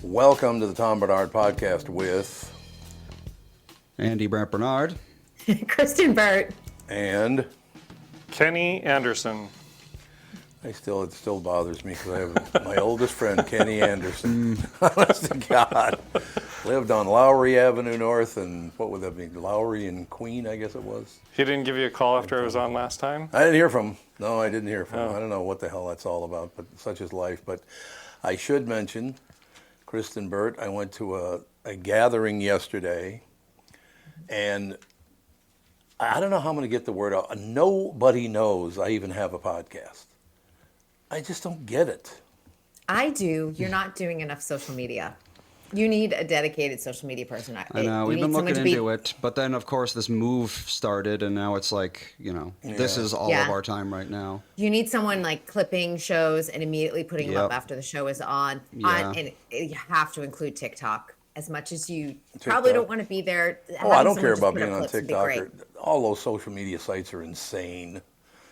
Welcome to the Tom Bernard Podcast with Andy Brant Bernard, Kristen Burt, and Kenny Anderson. it still bothers me because I have my oldest friend, Kenny Anderson. Honest to God, lived on Lowry Avenue North, and what would that be? Lowry and Queen, I guess it was. He didn't give you a call after I was on last time? I didn't hear from him. No, I didn't hear from him. Oh. I don't know what the hell that's all about, but such is life. But I should mention, Kristen Burt, I went to a gathering yesterday, and I don't know how I'm going to get the word out. Nobody knows I even have a podcast. I just don't get it. I do. You're not doing enough social media. You need a dedicated social media person. I know, we've been looking into it, but then of course this move started and now it's like, this is all of our time right now. You need someone like clipping shows and immediately putting them up after the show is on. And you have to include TikTok. As much as you probably don't want to be there. Oh, I don't care about being on TikTok. All those social media sites are insane.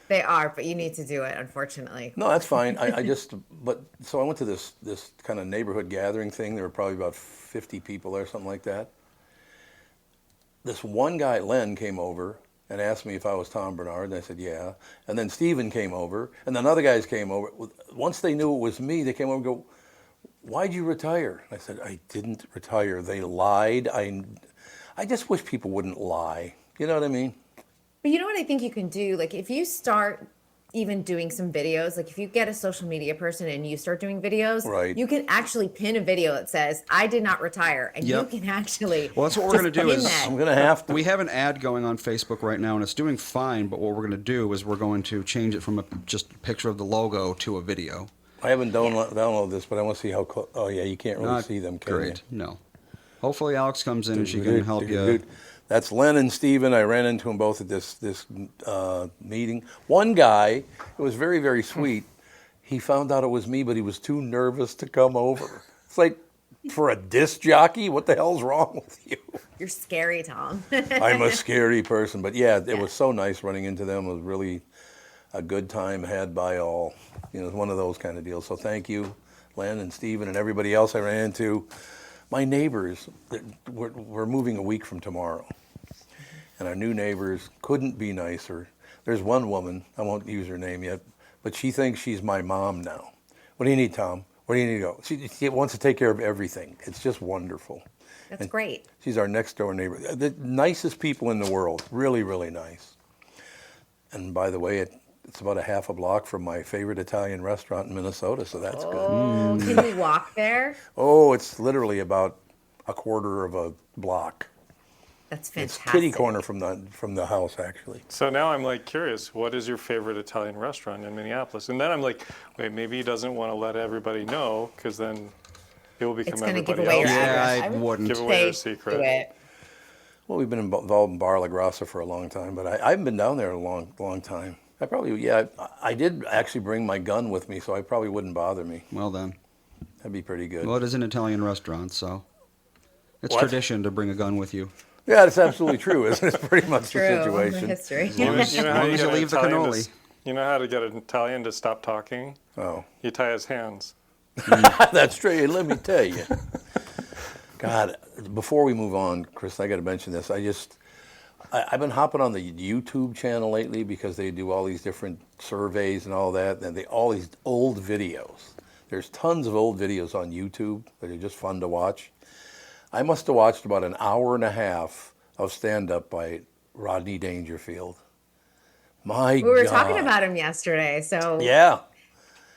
They are, but you need to do it, unfortunately. No, that's fine. So I went to this kind of neighborhood gathering thing. There were probably about 50 people there, something like that. This one guy, Len, came over and asked me if I was Tom Bernard, and I said, yeah. And then Steven came over, and then other guys came over. Once they knew it was me, they came over and go, why'd you retire? I said, I didn't retire. They lied. I just wish people wouldn't lie. You know what I mean? But you know what I think you can do? Like if you start even doing some videos, like if you get a social media person and you start doing videos, you can actually pin a video that says, I did not retire. And you can actually Well, that's what we're going to do is I'm going to have to. We have an ad going on Facebook right now and it's doing fine, but what we're going to do is we're going to change it from just a picture of the logo to a video. I haven't downloaded this, but I want to see how close. Oh, yeah, you can't really see them, can Great, you? no. Hopefully Alex comes in and she can help you. That's Len and Steven. I ran into them both at this meeting. One guy, it was very, very sweet. He found out it was me, but he was too nervous to come over. It's like, for a disc jockey, what the hell's wrong with you? You're scary, Tom. I'm a scary person. But yeah, it was so nice running into them. It was really a good time had by all. It's one of those kind of deals. So thank you, Len and Steven and everybody else I ran into. My neighbors, we're moving a week from tomorrow. And our new neighbors couldn't be nicer. There's one woman, I won't use her name yet, but she thinks she's my mom now. What do you need, Tom? Where do you need to go? She wants to take care of everything. It's just wonderful. That's great. She's our next door neighbor. The nicest people in the world. Really, really nice. And by the way, it's about a half a block from my favorite Italian restaurant in Minnesota, so that's good. Oh, can you walk there? Oh, it's literally about a quarter of a block. That's fantastic. It's kitty corner from the house, actually. So now I'm like curious, what is your favorite Italian restaurant in Minneapolis? And then I'm like, wait, maybe he doesn't want to let everybody know because then it will become everybody give away else. your Yeah, I wouldn't. Give away your secret. Well, we've been involved in Bar La Grassa for a long time, but I haven't been down there in a long time. I did actually bring my gun with me, so I probably wouldn't bother me. Well then. That'd be pretty good. Well, it is an Italian restaurant, so it's tradition to bring a gun with you. Yeah, that's absolutely true, isn't it? It's pretty much the situation. History. You know how you leave the cannoli. You know how to get an Italian to stop talking? Oh. You tie his hands. That's true. And let me tell you. God, before we move on, Chris, I got to mention this. I've been hopping on the YouTube channel lately because they do all these different surveys and all that, and all these old videos. There's tons of old videos on YouTube that are just fun to watch. I must have watched about an hour and a half of stand-up by Rodney Dangerfield. My God. We were talking about him yesterday, so... Yeah.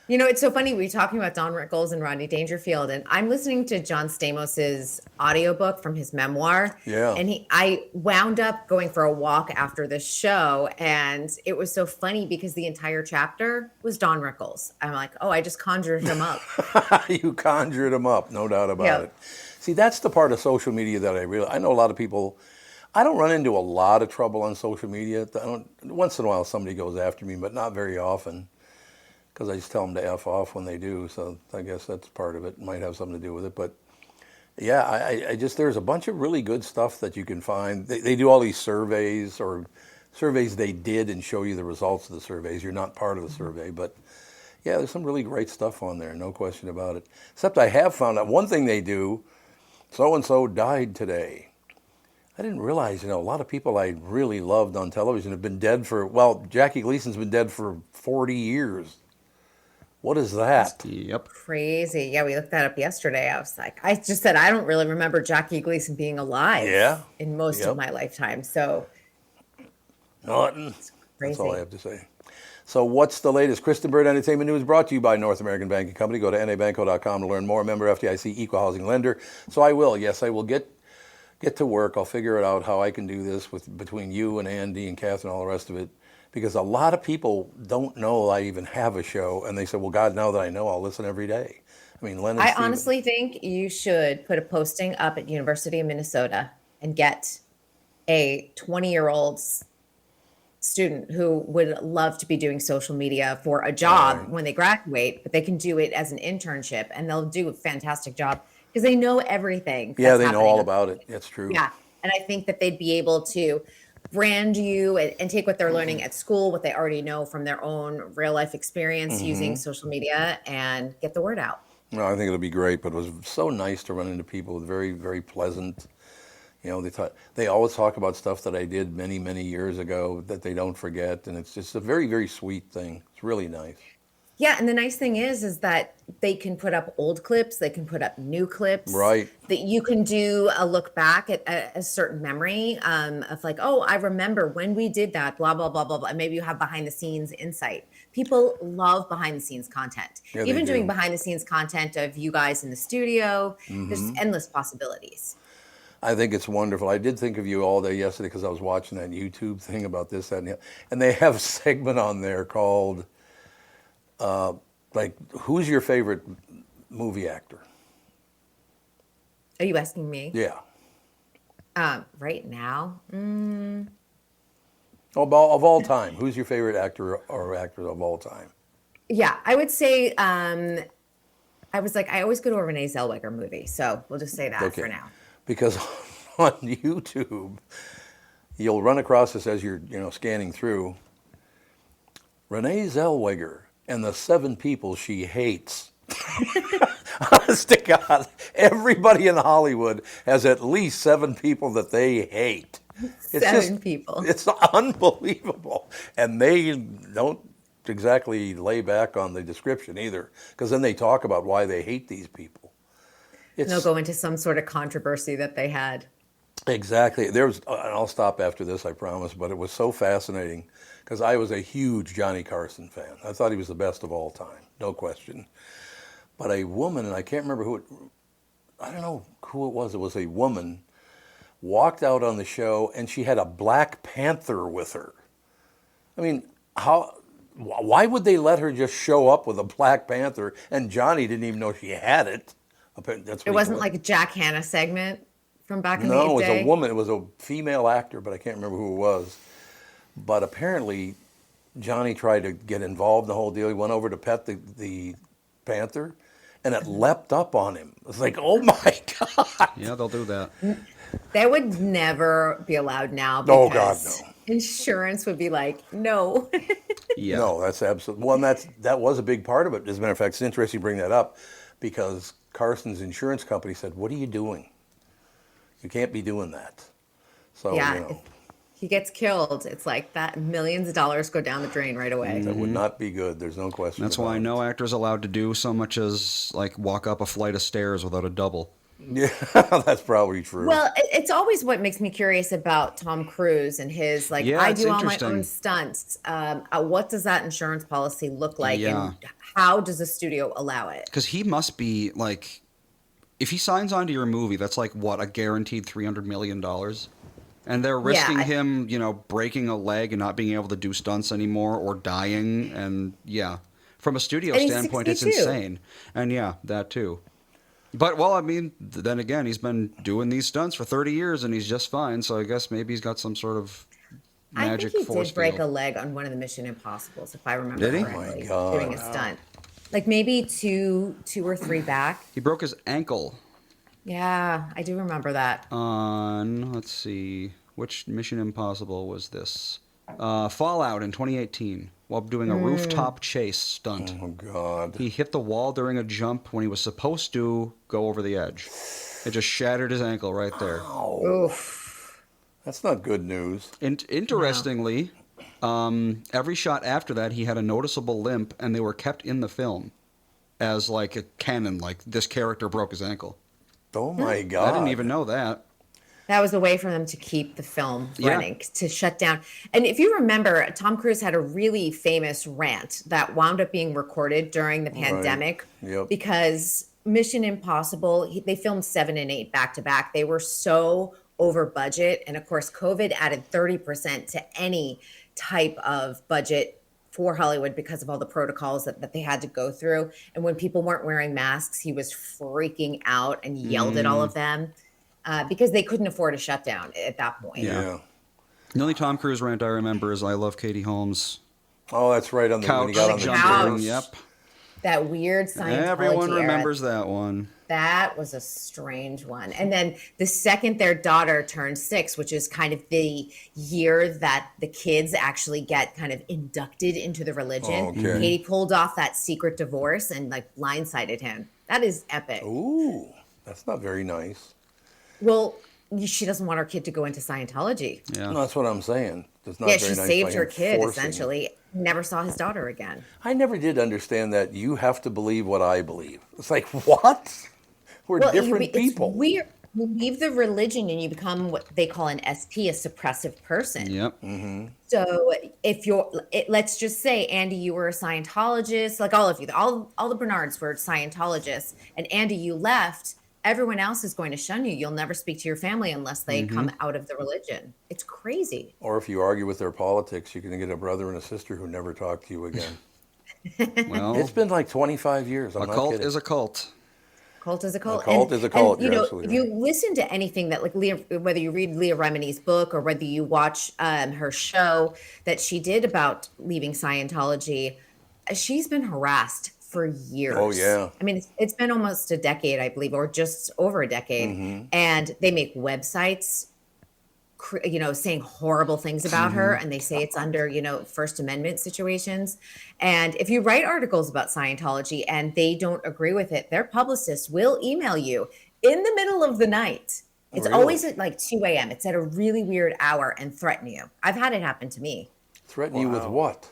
It's so funny. We were talking about Don Rickles and Rodney Dangerfield, and I'm listening to John Stamos' audiobook from his memoir. Yeah. And I wound up going for a walk after this show, and it was so funny because the entire chapter was Don Rickles. I'm like, oh, I just conjured him up. You conjured him up, no doubt about it. See, that's the part of social media that I know a lot of people. I don't run into a lot of trouble on social media. Once in a while somebody goes after me, but not very often. Because I just tell them to F off when they do, so I guess that's part of it. Might have something to do with it, but yeah, there's a bunch of really good stuff that you can find. They do all these surveys they did and show you the results of the surveys. You're not part of the survey, but Yeah, there's some really great stuff on there, no question about it. Except I have found out one thing they do, so-and-so died today. I didn't realize, a lot of people I really loved on television have been dead Jackie Gleason's been dead for 40 years. What is that? Yep. Crazy. Yeah, we looked that up yesterday. I was like, I just said I don't really remember Jackie Gleason being alive in most of my lifetime. So Nothing. That's all I crazy. have to say. So what's the latest? Kristen Bird Entertainment News brought to you by North American Banking Company. Go to nabanco.com to learn more. Member FDIC, equal housing lender. So I will get to work. I'll figure it out how I can do this between you and Andy and Catherine and all the rest of it. Because a lot of people don't know I even have a show, and they say, well, God, now that I know, I'll listen every day. I mean, Len and I Steven. honestly think you should put a posting up at University of Minnesota and get a 20-year-old student who would love to be doing social media for a job when they graduate, but they can do it as an internship, and they'll do a fantastic job because they know everything. Yeah, they know all about it. That's true. Yeah, and I think that they'd be able to brand you and take what they're learning at school, what they already know from their own real life experience using social media, and get the word out. No, I think it'll be great, but it was so nice to run into people with very, very pleasant. They always talk about stuff that I did many, many years ago that they don't forget, and it's just a very, very sweet thing. It's really nice. Yeah, and the nice thing is that they can put up old clips, they can put up new clips. Right. That you can do a look back at a certain memory of like, oh, I remember when we did that, blah, blah, blah, blah, blah. And maybe you have behind the scenes insight. People love behind the scenes content. Yeah, Even they doing do. behind the scenes content of you guys in the studio, there's endless possibilities. I think it's wonderful. I did think of you all day yesterday because I was watching that YouTube thing about this, that, and the other. And they have a segment on there called, who's your favorite movie actor? Are you asking me? Yeah. Right now? Of all time, who's your favorite actor or actress of all time? Yeah, I would say I always go to a Renee Zellweger movie, so we'll just say that for now. Because on YouTube, you'll run across this as you're scanning through. Renee Zellweger and the 7 people she hates. Honest to God, everybody in Hollywood has at least 7 people that they hate. It's 7 people. It's unbelievable. And they don't exactly lay back on the description either, because then they talk about why they hate these people. They'll go into some sort of controversy that they had. Exactly. And I'll stop after this, I promise, but it was so fascinating because I was a huge Johnny Carson fan. I thought he was the best of all time, no question. But a woman, and I can't remember I don't know who it was a woman, walked out on the show and she had a Black Panther with her. I mean, why would they let her just show up with a Black Panther? And Johnny didn't even know she had it. It wasn't like a Jack Hanna segment from back in the day? No, it was a woman. It was a female actor, but I can't remember who it was. But apparently, Johnny tried to get involved in the whole deal. He went over to pet the panther, and it leapt up on him. It was like, oh my God. Yeah, they'll do that. That would never be allowed now. Oh, God, no. Insurance would be like, no. Yeah. No, that's absolutely. Well, and that was a big part of it. As a matter of fact, it's interesting you bring that up because Carson's insurance company said, what are you doing? You can't be doing that. So, Yeah, if he gets killed, it's like that millions of dollars go down the drain right away. that would not be good. There's no question. That's about why it. no actor's allowed to do so much as like walk up a flight of stairs without a double. Yeah, that's probably true. Well, it's always what makes me curious about Tom Cruise and his Yeah, I it's do all my interesting. own stunts. What does that insurance policy look like, Yeah. and how does the studio allow it? Because he must be like, if he signs onto your movie, that's like what, a guaranteed $300 million? And they're risking him, breaking a leg and not being able to do stunts anymore or dying. And yeah, from a studio And he's standpoint, it's 62. insane. And yeah, that too. But, well, I mean, then again, he's been doing these stunts for 30 years and he's just fine. So I guess maybe he's got some sort of magic I think he force did break field. a leg on one of the Mission Impossibles, if I remember Did he? correctly, Oh my God. doing a stunt. Like maybe two or three back. He broke his ankle Yeah, I do remember that. on, let's see, which Mission Impossible was this? Fallout in 2018, while doing a rooftop chase stunt. Oh, God. He hit the wall during a jump when he was supposed to go over the edge. It just shattered his ankle right there. Oh, Oof. that's not good news. Interestingly, every shot after that, he had a noticeable limp, and they were kept in the film as like a canon, like this character broke his ankle. Oh, my God. I didn't even know that. That was a way for them to keep the film Yeah. running, to shut down. And if you remember, Tom Cruise had a really famous rant that wound up being recorded during the pandemic Yep. because Mission Impossible, they filmed 7 and 8 back to back. They were so over budget. And of course, COVID added 30% to any type of budget for Hollywood because of all the protocols that they had to go through. And when people weren't wearing masks, he was freaking out and yelled at all of them. Because they couldn't afford a shutdown at that point. Yeah. The only Tom Cruise rant I remember is "I love Katie Holmes." Oh, that's right. When Couch he got on the jumping, chairs. Yep. That weird Scientology Everyone era. remembers that one. That was a strange one. And then the second their daughter turned 6, which is kind of the year that the kids actually get kind of inducted into the religion, Okay. Katie pulled off that secret divorce and like blindsided him. That is epic. Ooh, that's not very nice. Well, she doesn't want her kid to go into Scientology. Yeah. No, that's what I'm saying. It's not Yeah, very she nice saved by her him kid, forcing it. essentially. Never saw his daughter again. I never did understand that you have to believe what I believe. It's like, what? We're different people. It's weird. You leave the religion and you become what they call an SP, a suppressive person. Yep. So if let's just say, Andy, you were a Scientologist, like all of you, all the Bernards were Scientologists, and Andy, you left, everyone else is going to shun you. You'll never speak to your family unless they come out of the religion. It's crazy. Or if you argue with their politics, you're going to get a brother and a sister who never talk to you again. Well, It's been like 25 years. I'm a not cult kidding. is a cult. Cult is a cult. A cult is a cult. And, you You're know, absolutely if you listen to anything that, like Leah, whether you read Leah Remini's book or whether you watch her show that she did about leaving Scientology, she's been harassed for years. Oh, yeah. I mean, it's been almost a decade, I believe, or just over a decade. Mm-hmm. And they make websites, saying horrible things about her, and they say it's under, First Amendment situations. And if you write articles about Scientology and they don't agree with it, their publicists will email you in the middle of the night. It's Really? always at like 2 a.m. It's at a really weird hour and threaten you. I've had it happen to me. Threaten you with what?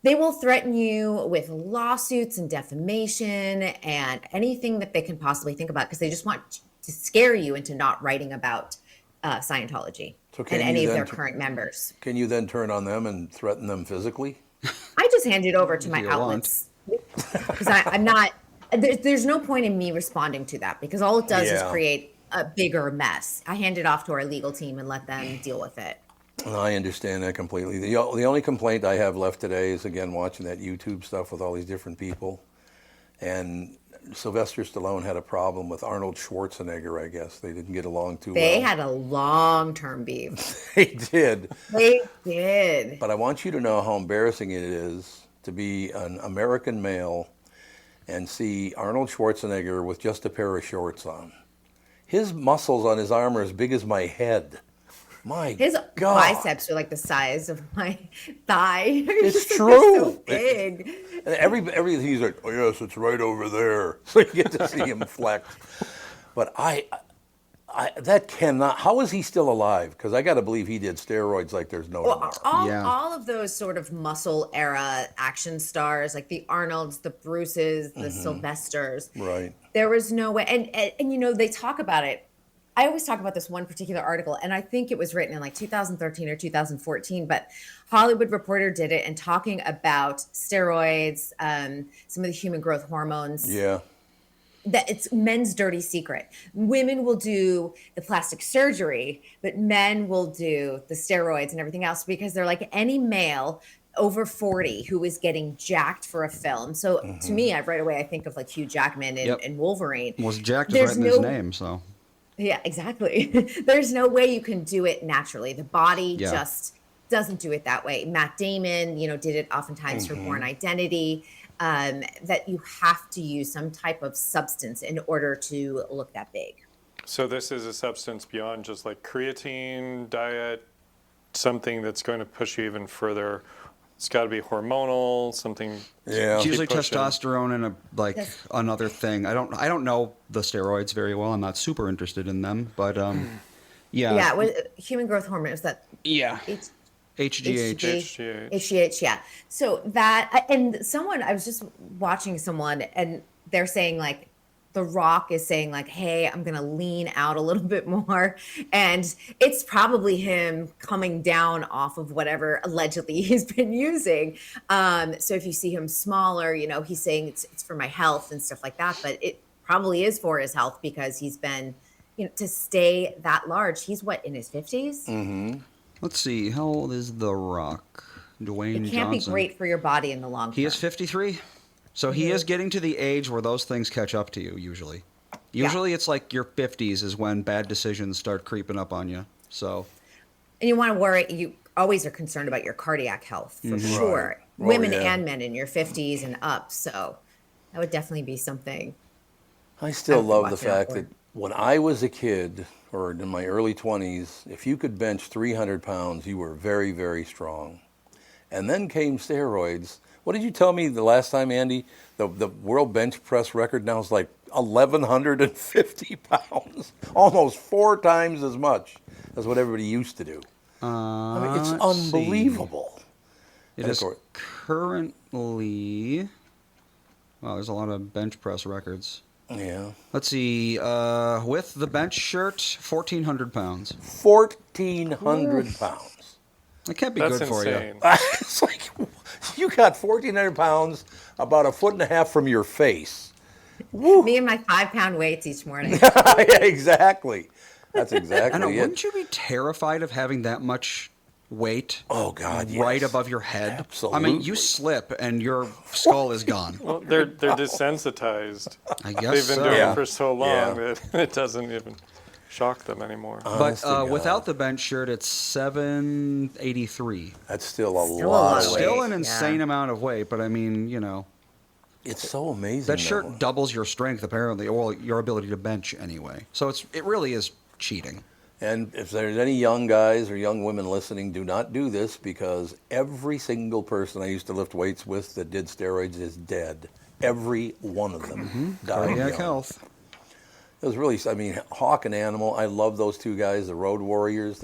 They will threaten you with lawsuits and defamation and anything that they can possibly think about because they just want to scare you into not writing about Scientology So can and you any of then their current members. Can you then turn on them and threaten them physically? I just hand it over to my you want. outlets because I'm not. There's no point in me responding to that because all it does is Yeah. create a bigger mess. I hand it off to our legal team and let them deal with it. I understand that completely. The only complaint I have left today is, again, watching that YouTube stuff with all these different people. And Sylvester Stallone had a problem with Arnold Schwarzenegger, I guess. They didn't get along too They well. had a long-term beef. They did. They did. But I want you to know how embarrassing it is to be an American male and see Arnold Schwarzenegger with just a pair of shorts on. His muscles on his arm are as big as my head. My His God. biceps are like the size of my thigh. It's They're true. so big. And everything he's like, oh yes, it's right over there. So you get to see him flex. But I that cannot. How is he still alive? Because I got to believe he did steroids like there's no tomorrow. All of those sort of muscle era action stars, like the Arnolds, the Bruces, the Sylvesters. Right. There was no way. And they talk about it. I always talk about this one particular article, and I think it was written in like 2013 or 2014, but Hollywood Reporter did it and talking about steroids, some of the human growth hormones. Yeah. That it's men's dirty secret. Women will do the plastic surgery, but men will do the steroids and everything else because they're like any male over 40 who is getting jacked for a film. So to me, right away, I think of like Hugh Jackman and Wolverine. Was jacked is There's right in his name, so. Yeah, exactly. There's no way you can do it naturally. The body just doesn't do it that way. Matt Damon, did it oftentimes for Born Identity. That you have to use some type of substance in order to look that big. So this is a substance beyond just like creatine, diet, something that's going to push you even further? It's got to be hormonal, something. Yeah. It's usually keep pushing. testosterone and another thing. I don't know the steroids very well. I'm not super interested in them, but Yeah, with human growth hormone is that HGH. HGH, yeah. So that, and I was just watching someone and they're saying like, The Rock is saying like, hey, I'm going to lean out a little bit more. And it's probably him coming down off of whatever allegedly he's been using. So if you see him smaller, he's saying it's for my health and stuff like that, but it probably is for his health because he's been, to stay that large. He's in his 50s? Mm-hmm. Let's see. How old is The Rock? Dwayne Johnson. It can't be great for your body in the long term. He is 53. So he is getting to the age where those things catch up to you, usually. Usually it's like your 50s is when bad decisions start creeping up on you. So. And you want to worry, you always are concerned about your cardiac health, for sure. Right. Women and men in your 50s and up. So that would definitely be something. I still love the fact that when I was a kid, or in my early 20s, if you could bench 300 pounds, you were very, very strong. And then came steroids. What did you tell me the last time, Andy? The world bench press record now is like 1,150 pounds, almost 4 times as much as what everybody used to do. I mean, it's unbelievable. It is currently... Wow, there's a lot of bench press records. Yeah. Let's see. With the bench shirt, 1,400 pounds. 1,400 pounds. That can't be That's good for insane. you. It's like you got 1,400 pounds, about 1.5 feet from your face. Woo. Me and my 5-pound weights each morning. Yeah, exactly. That's exactly I know. it. Wouldn't you be terrified of having that much weight? Oh God, yes. Right above your head. Absolutely. I mean, you slip and your skull is gone. Well, they're desensitized. I guess They've been so. doing Yeah. it for so long Yeah. that it doesn't even shock them anymore. But God. without the bench shirt, it's 783. That's still a Still a lot lot of of weight. Still weight, an insane amount of weight, but I mean, It's so amazing. that shirt though. doubles your strength apparently, or your ability to bench anyway. So it really is cheating. And if there's any young guys or young women listening, do not do this because every single person I used to lift weights with that did steroids is dead. Every one of them died Cardiac young. health. It was really, Hawk and Animal, I love those two guys, the Road Warriors.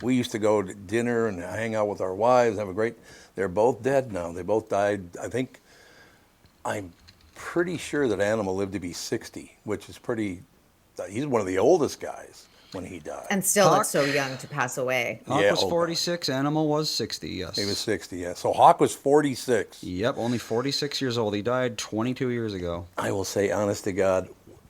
We used to go to dinner and hang out with our wives, they're both dead now. They both died, I'm pretty sure that Animal lived to be 60, which is he's one of the oldest guys when he died. And still Hawk- looks so young to pass away. Hawk Yeah, was oh, 46, Animal was 60, yes. He was 60, yeah. So Hawk was 46. Yep, only 46 years old. He died 22 years ago. I will say, honest to God,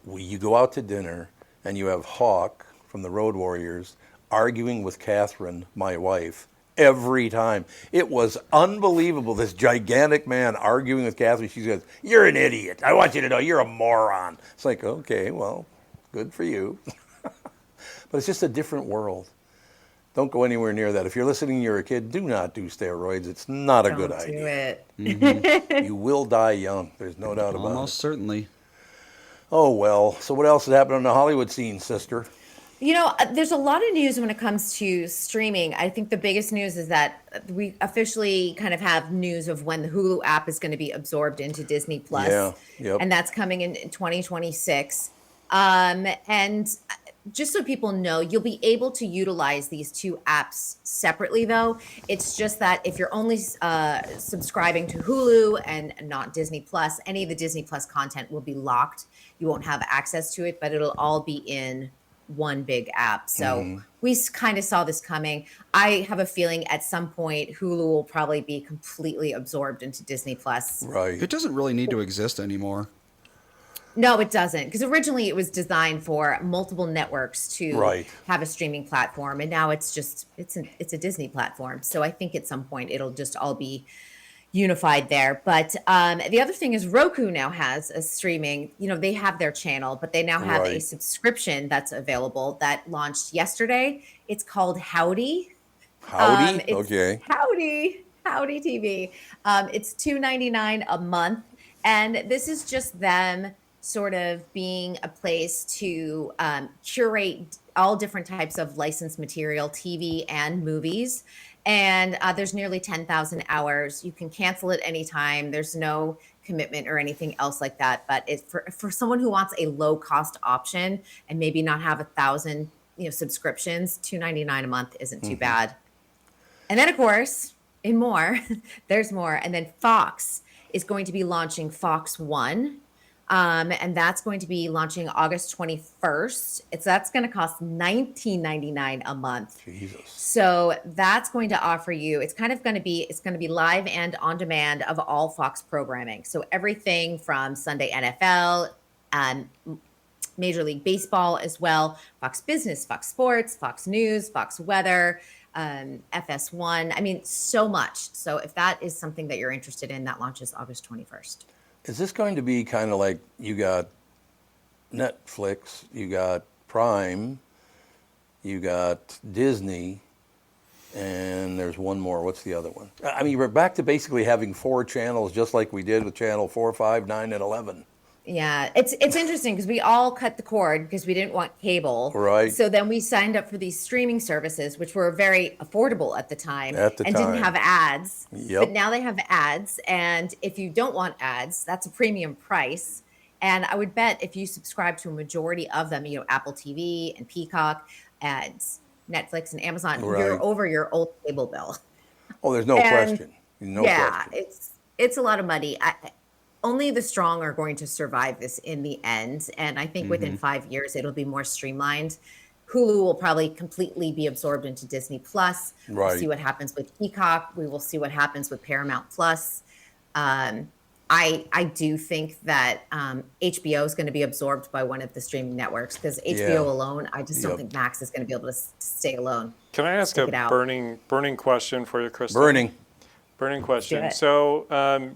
you go out to dinner and you have Hawk from the Road Warriors arguing with Catherine, my wife, every time. It was unbelievable, this gigantic man arguing with Catherine. She says, "You're an idiot. I want you to know you're a moron." It's like, okay, well, good for you. But it's just a different world. Don't go anywhere near that. If you're listening, you're a kid, do not do steroids. It's not a good Don't do idea. it. You will die young. There's no doubt about Almost it. certainly. Oh, well. So what else has happened on the Hollywood scene, sister? There's a lot of news when it comes to streaming. I think the biggest news is that we officially kind of have news of when the Hulu app is going to be absorbed into Disney Plus. Yeah, yep. And that's coming in 2026. And just so people know, you'll be able to utilize these two apps separately, though. It's just that if you're only subscribing to Hulu and not Disney Plus, any of the Disney Plus content will be locked. You won't have access to it, but it'll all be in one big app. So we kind of saw this coming. I have a feeling at some point Hulu will probably be completely absorbed into Disney Plus. Right. It doesn't really need to exist anymore. No, it doesn't, because originally it was designed for multiple networks to have a streaming platform, and now it's a Disney platform. So I think at some point it'll just all be unified there. But the other thing is Roku now has a streaming. They have their channel, but they now have a subscription that's available that launched yesterday. It's called Howdy. Howdy? It's Okay. Howdy TV. It's $2.99 a month, and this is just them sort of being a place to curate all different types of licensed material, TV and movies. And there's nearly 10,000 hours. You can cancel it anytime. There's no commitment or anything else like that. But it's for someone who wants a low cost option and maybe not have 1,000 subscriptions, $2.99 a month isn't too bad. And then, of course, there's more. And then Fox is going to be launching Fox One. And that's going to be launching August 21st. That's going to cost $19.99 a month. Jesus. So that's going to offer you, it's going to be live and on demand of all Fox programming. So everything from Sunday NFL, Major League Baseball as well, Fox Business, Fox Sports, Fox News, Fox Weather, FS1. I mean, so much. So if that is something that you're interested in, that launches August 21st. Is this going to be kind of like you got Netflix, you got Prime, you got Disney, and there's one more. What's the other one? I mean, we're back to basically having 4 channels just like we did with channel 4, 5, 9, and 11. Yeah, it's interesting because we all cut the cord because we didn't want cable. Right. So then we signed up for these streaming services, which were very affordable at the time. Didn't have ads. Yep. But now they have ads. And if you don't want ads, that's a premium price. And I would bet if you subscribe to a majority of them, Apple TV and Peacock and Netflix and Amazon, you're over your old cable bill. Oh, there's no question. No question. It's a lot of money. Only the strong are going to survive this in the end. And I think within 5 years, it'll be more streamlined. Hulu will probably completely be absorbed into Disney Plus. Right. We'll see what happens with Peacock. We will see what happens with Paramount Plus. I do think that HBO is going to be absorbed by one of the streaming networks because HBO alone, I just don't think Max is going to be able to stay alone. Can I ask a burning question for you, Kristen? Burning question. So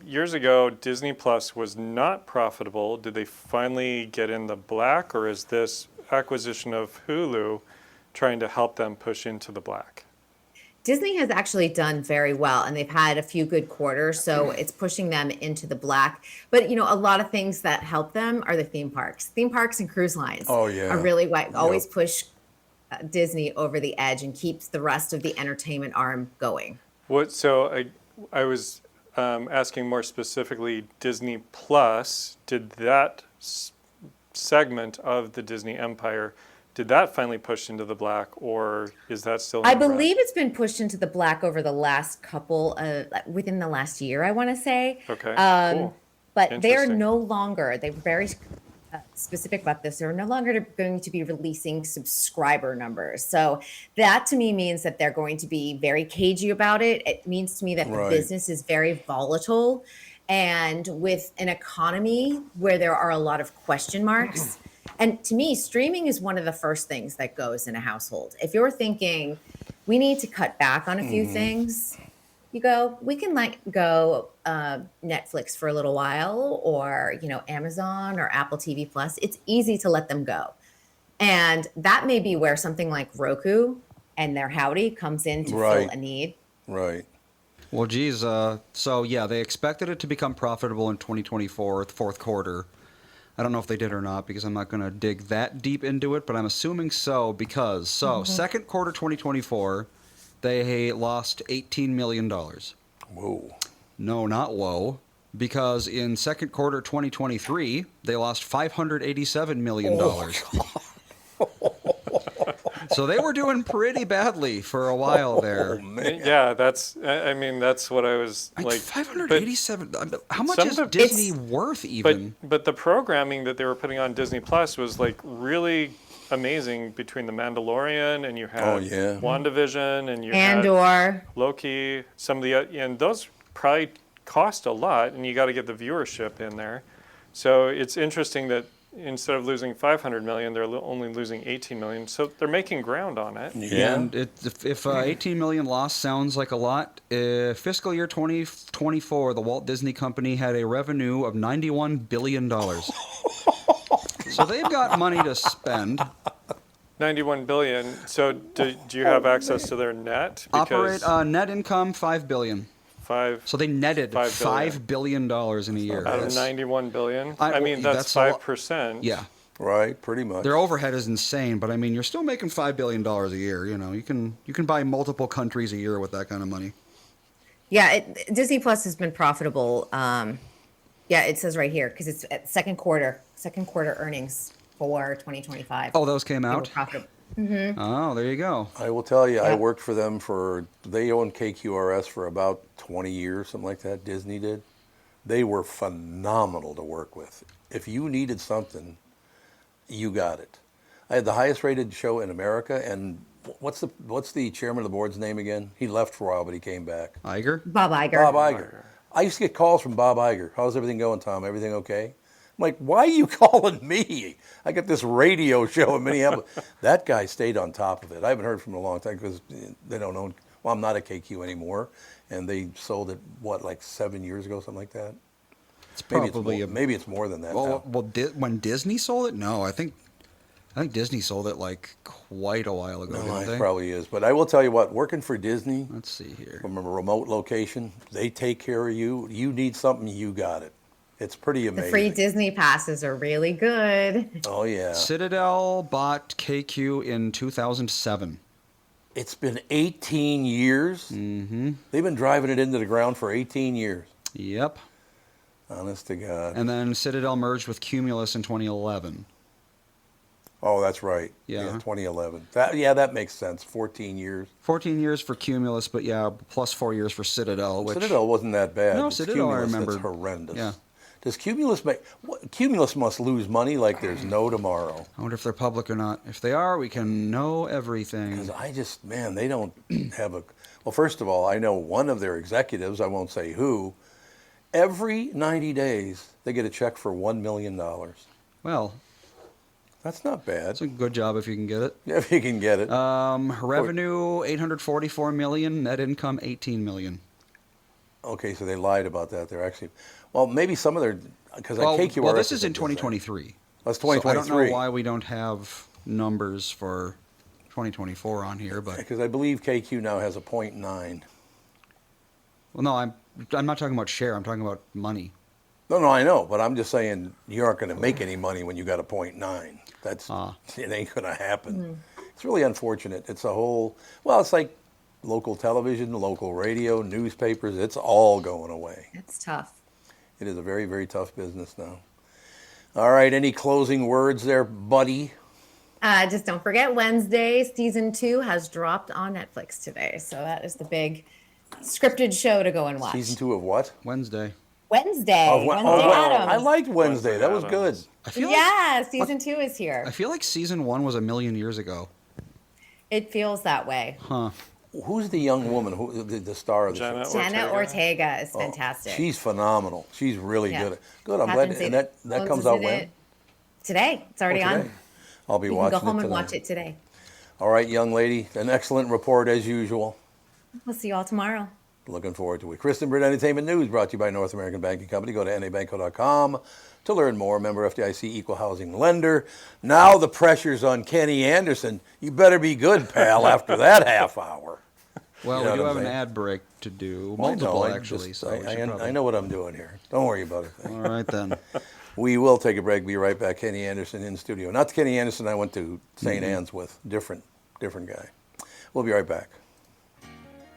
years ago, Disney Plus was not profitable. Did they finally get in the black, or is this acquisition of Hulu trying to help them push into the black? Disney has actually done very well, and they've had a few good quarters, so it's pushing them into the black. But, a lot of things that help them are the theme parks. Theme parks and cruise lines are really what always push Disney over the edge and keeps the rest of the entertainment arm going. I was asking more specifically, Disney Plus, did that segment of the Disney empire, did that finally push into the black, or is that still? I believe it's been pushed into the black over the last within the last year, I want to say. Okay, cool. But they are no longer, they're very specific about this, they're no longer going to be releasing subscriber numbers. So that to me means that they're going to be very cagey about it. It means to me that the business is very volatile. And with an economy where there are a lot of question marks, and to me, streaming is one of the first things that goes in a household. If you're thinking we need to cut back on a few things, we can let go Netflix for a little while, or, Amazon or Apple TV Plus. It's easy to let them go. And that may be where something like Roku and their Howdy comes in to fill a need. Right. Well, geez. They expected it to become profitable in 2024, the fourth quarter. I don't know if they did or not because I'm not going to dig that deep into it, but I'm assuming so because, second quarter 2024, they lost $18 million. Whoa. No, not whoa. Because in second quarter 2023, they lost $587 million. So they were doing pretty badly for a while there. Yeah, that's what I was like. 587. How much is Disney worth even? But the programming that they were putting on Disney Plus was like really amazing, between The Mandalorian and you had WandaVision and you had Loki. Some of and those probably cost a lot, and you got to get the viewership in there. So it's interesting that instead of losing 500 million, they're only losing 18 million. So they're making ground on it. Yeah. And if 18 million loss sounds like a lot, fiscal year 2024, the Walt Disney Company had a revenue of $91 billion. So they've got money to spend. 91 billion. So do you have access to their net? Net income $5 billion. five. So they netted $5 billion in a year. Out of 91 billion. That's 5%. Yeah. Right, pretty much. Their overhead is insane, but I mean, you're still making $5 billion a year. You know, you can buy multiple countries a year with that kind of money. Yeah, Disney Plus has been profitable. Yeah, it says right here because it's at second quarter earnings for 2025. Oh, those came out? Profitable. Mm-hmm. Oh, there you go. I will tell you, I worked for them they owned KQRS for about 20 years, something like that, Disney did. They were phenomenal to work with. If you needed something, you got it. I had the highest rated show in America, and what's the chairman of the board's name again? He left for a while, but he came back. Iger? Bob Iger. Bob Iger. I used to get calls from Bob Iger. How's everything going, Tom? Everything okay? I'm like, why are you calling me? I got this radio show in Minneapolis. That guy stayed on top of it. I haven't heard from him in a long time because they don't own. Well, I'm not at KQ anymore, and they sold it like 7 years ago, something like that. It's probably maybe it's more than that. Well, when Disney sold it, no, I think Disney sold it like quite a while ago. No, it probably is. But I will tell you what, working for Disney, let's see here, from a remote location, they take care of you. You need something, you got it. It's pretty amazing. The free Disney passes are really good. Oh yeah. Citadel bought KQ in 2007. It's been 18 years. Mm-hmm. They've been driving it into the ground for 18 years. Yep. Honest to God. And then Citadel merged with Cumulus in 2011. Oh, that's right. Yeah. 2011. That makes sense. 14 years. 14 years for Cumulus, but plus 4 years for Citadel. Citadel wasn't that bad. No, It's Citadel, Cumulus I remember. that's horrendous. Yeah. Does Cumulus Cumulus must lose money like there's no tomorrow. I wonder if they're public or not. If they are, we can know everything. Because they don't have well, first of all, I know one of their executives, I won't say who, every 90 days they get a check for $1 million. Well, that's not bad. It's a good job if you can get it. Yeah, if you can get it. Revenue $844 million, net income $18 million. Okay, so they lied about that. They're actually, well, maybe some of their, because KQRS. Well, this is in 2023. That's 2023. So I don't know why we don't have numbers for 2024 on here, but because I believe KQ now has a 0.9. Well, no, I'm not talking about share. I'm talking about money. No, I know, but I'm just saying you aren't going to make any money when you got a 0.9. It ain't going to happen. Mm-hmm. It's really unfortunate. It's it's like local television, local radio, newspapers. It's all going away. It's tough. It is a very, very tough business now. All right, any closing words there, buddy? Just don't forget, Wednesday, season 2 has dropped on Netflix today. So that is the big scripted show to go and watch. Season 2 of what? Wednesday. Wednesday Addams. I liked Wednesday. That was good. Season 2 is here. I feel like season 1 was a million years ago. It feels that way. Huh. Who's the young woman, the star of the show? Jenna Ortega is fantastic. She's phenomenal. She's really good. Good. I'm glad. And that comes out when? Today. It's already on. I'll be watching it. You can go home and watch it today. All right, young lady. An excellent report as usual. We'll see you all tomorrow. Looking forward to it. Kristen Britt Entertainment News brought to you by North American Banking Company. Go to nabanco.com to learn more. Member FDIC, equal housing lender. Now the pressure's on Kenny Anderson. You better be good, pal, after that half hour. Well, we do have an ad break to do. Multiple, actually. I know what I'm doing here. Don't worry about it. All right, then. We will take a break. Be right back. Kenny Anderson in studio. Not the Kenny Anderson I went to St. Anne's with. Different guy. We'll be right back.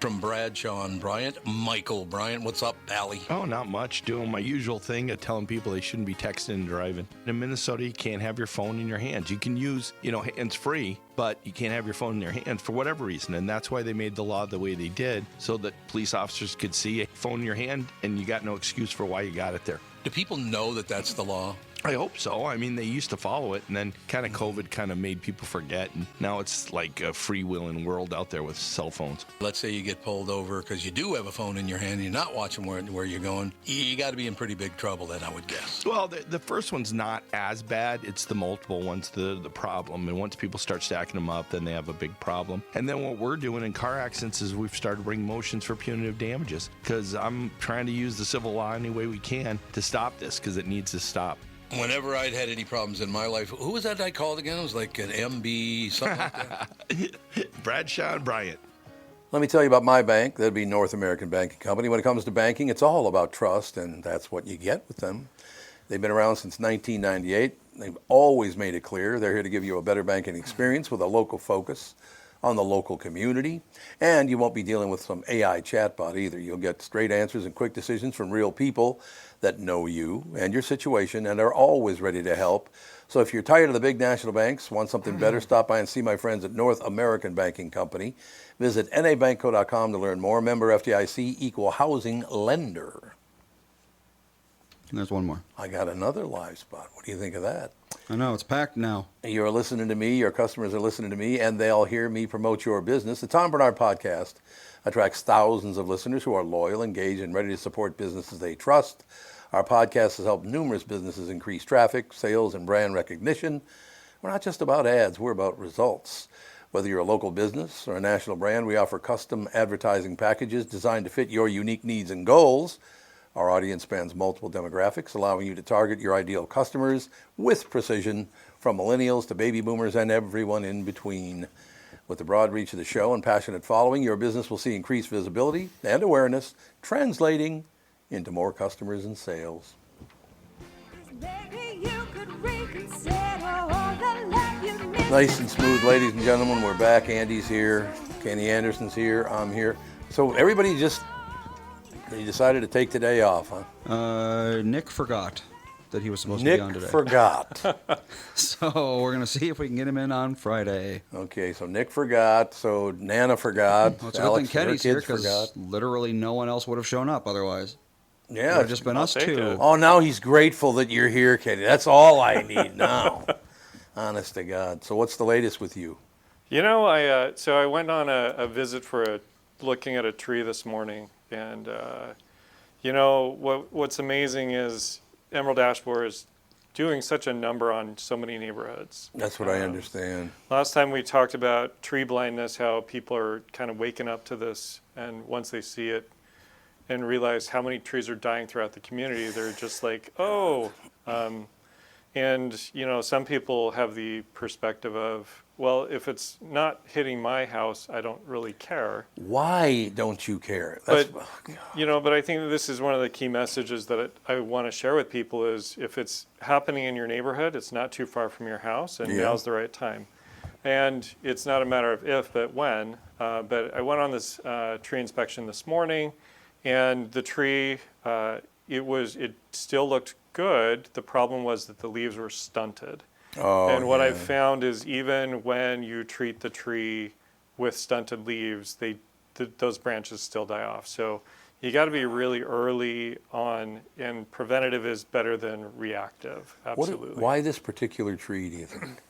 From Bradshaw and Bryant, Michael Bryant. What's up, Allie? Oh, not much. Doing my usual thing of telling people they shouldn't be texting and driving. In Minnesota, you can't have your phone in your hands. You can use, hands-free, but you can't have your phone in your hands for whatever reason. And that's why they made the law the way they did, so that police officers could see a phone in your hand and you got no excuse for why you got it there. Do people know that that's the law? I hope so. I mean, they used to follow it, and then kind of COVID kind of made people forget, and now it's like a freewheeling world out there with cell phones. Let's say you get pulled over because you do have a phone in your hand and you're not watching where you're going. You got to be in pretty big trouble then, I would guess. Well, the first one's not as bad. It's the multiple ones, the problem. And once people start stacking them up, then they have a big problem. And then what we're doing in car accidents is we've started bringing motions for punitive damages, because I'm trying to use the civil law any way we can to stop this, because it needs to stop. Whenever I'd had any problems in my life, who was that I called again? It was like an MB, something like that. Bradshaw and Bryant. Let me tell you about my bank. That'd be North American Banking Company. When it comes to banking, it's all about trust, and that's what you get with them. They've been around since 1998. They've always made it clear they're here to give you a better banking experience with a local focus on the local community. And you won't be dealing with some AI chatbot either. You'll get straight answers and quick decisions from real people that know you and your situation and are always ready to help. So if you're tired of the big national banks, want something better, stop by and see my friends at North American Banking Company. Visit nabankco.com to learn more. Member FDIC, equal housing lender. And there's one more. I got another live spot. What do you think of that? I know, it's packed now. You're listening to me, your customers are listening to me, and they'll hear me promote your business. The Tom Bernard Podcast attracts thousands of listeners who are loyal, engaged, and ready to support businesses they trust. Our podcast has helped numerous businesses increase traffic, sales, and brand recognition. We're not just about ads, we're about results. Whether you're a local business or a national brand, we offer custom advertising packages designed to fit your unique needs and goals. Our audience spans multiple demographics, allowing you to target your ideal customers with precision, from millennials to baby boomers and everyone in between. With the broad reach of the show and passionate following, your business will see increased visibility and awareness, translating into more customers and sales. Nice and smooth, ladies and gentlemen. We're back. Andy's here. Kenny Anderson's here. I'm here. So everybody just... You decided to take today off, huh? Nick forgot that he was supposed to be on today. Nick forgot. So we're going to see if we can get him in on Friday. Okay, so Nick forgot. So Nana forgot. Well, it's a good thing Kenny's here because literally no one else would have shown up otherwise. Yeah. It would have just been us two. Oh, now he's grateful that you're here, Kenny. That's all I need now. Honest to God. So what's the latest with you? You know, I went on a visit for looking at a tree this morning. And, you know, what's amazing is Emerald Ash Borer is doing such a number on so many neighborhoods. That's what I understand. Last time we talked about tree blindness, how people are kind of waking up to this. And once they see it and realize how many trees are dying throughout the community, they're just like, oh. And, you know, some people have the perspective of, well, if it's not hitting my house, I don't really care. Why don't you care? But I think that this is one of the key messages that I want to share with people is if it's happening in your neighborhood, it's not too far from your house, and now's the right time. And it's not a matter of if, but when. But I went on this tree inspection this morning, and the tree, it still looked good. The problem was that the leaves were stunted. Oh, and what I've found is even when you treat the tree with stunted leaves, those branches still die off. So you got to be really early on, and preventative is better than reactive. Absolutely. Why this particular tree, do you think?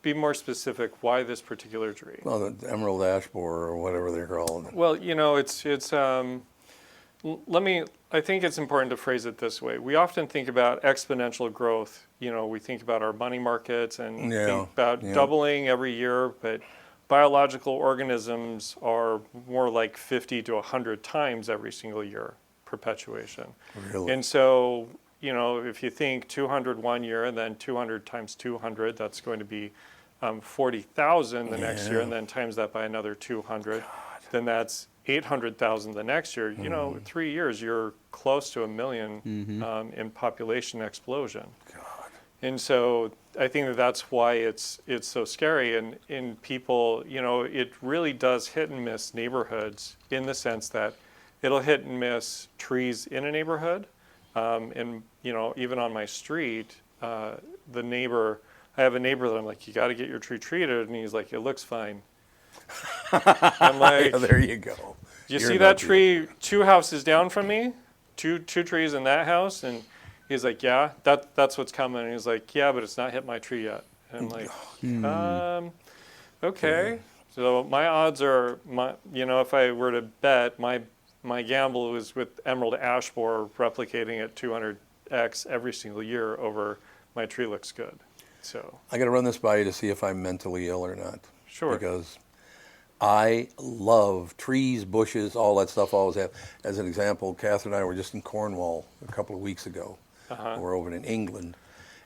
Be more specific. Why this particular tree? Well, the Emerald Ash Borer or whatever they're called. Well, you know, it's. I think it's important to phrase it this way. We often think about exponential growth. You know, we think about our money markets and think about doubling every year, but biological organisms are more like 50 to 100 times every single year perpetuation. Really? And so, you know, if you think 200 one year and then 200 times 200, that's going to be 40,000 the next year, and then times that by another 200, then that's 800,000 the next year. You know, 3 years, you're close to 1 million in population explosion. God. And so I think that's why it's so scary. And in people, you know, it really does hit and miss neighborhoods in the sense that it'll hit and miss trees in a neighborhood. And, you know, even on my street, I have a neighbor that I'm like, you got to get your tree treated. And he's like, it looks fine. I'm like, there you go. You see that tree 2 houses down from me? Two trees in that house? And he's like, yeah, that's what's coming. And he's like, yeah, but it's not hit my tree yet. And I'm like, okay. So my odds are, you know, if I were to bet, my gamble was with Emerald Ash Borer replicating at 200x every single year over my tree looks good. So I got to run this by you to see if I'm mentally ill or not. Sure. Because I love trees, bushes, all that stuff. I always have. As an example, Catherine and I were just in Cornwall a couple of weeks ago. We're over in England.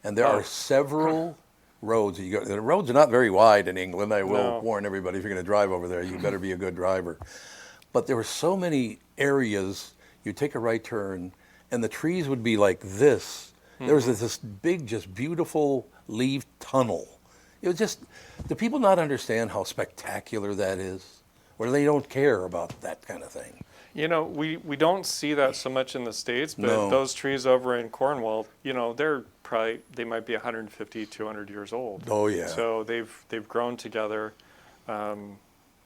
And there are several roads. The roads are not very wide in England. I will warn everybody, if you're going to drive over there, you better be a good driver. But there were so many areas, you take a right turn, and the trees would be like this. There was this big, just beautiful leaf tunnel. It was just, do people not understand how spectacular that is? Or they don't care about that kind of thing? You know, we don't see that so much in the States, but those trees over in Cornwall, you know, they might be 150, 200 years old. Oh, yeah. So they've grown together. And,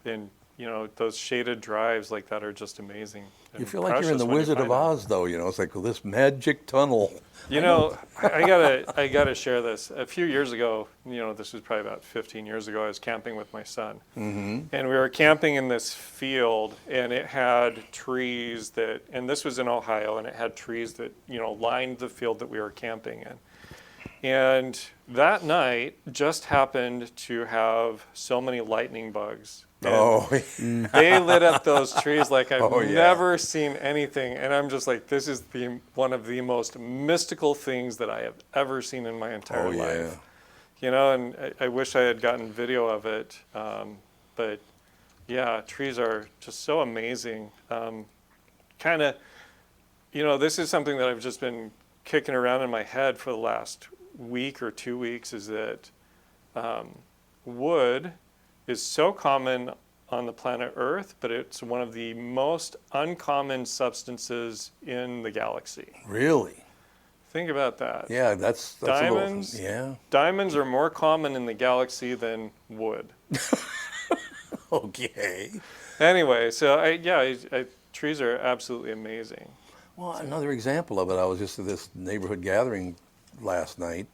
you know, those shaded drives like that are just amazing. You feel like you're in the Wizard of Oz, though. You know, it's like this magic tunnel. You know, I gotta share this. A few years ago, you know, this was probably about 15 years ago, I was camping with my son. And we were camping in this field, and it had trees and this was in Ohio, and it had trees that, you know, lined the field that we were camping in. And that night just happened to have so many lightning bugs. They lit up those trees like I've never seen anything. And I'm just like, this is one of the most mystical things that I have ever seen in my entire life. You know, and I wish I had gotten video of it. But yeah, trees are just so amazing. Kind of, you know, this is something that I've just been kicking around in my head for the last week or 2 weeks, is that wood is so common on the planet Earth, but it's one of the most uncommon substances in the galaxy. Really? Think about that. Yeah, that's diamonds. Diamonds are more common in the galaxy than wood. Okay. Anyway, so trees are absolutely amazing. Well, another example of it, I was just at this neighborhood gathering last night,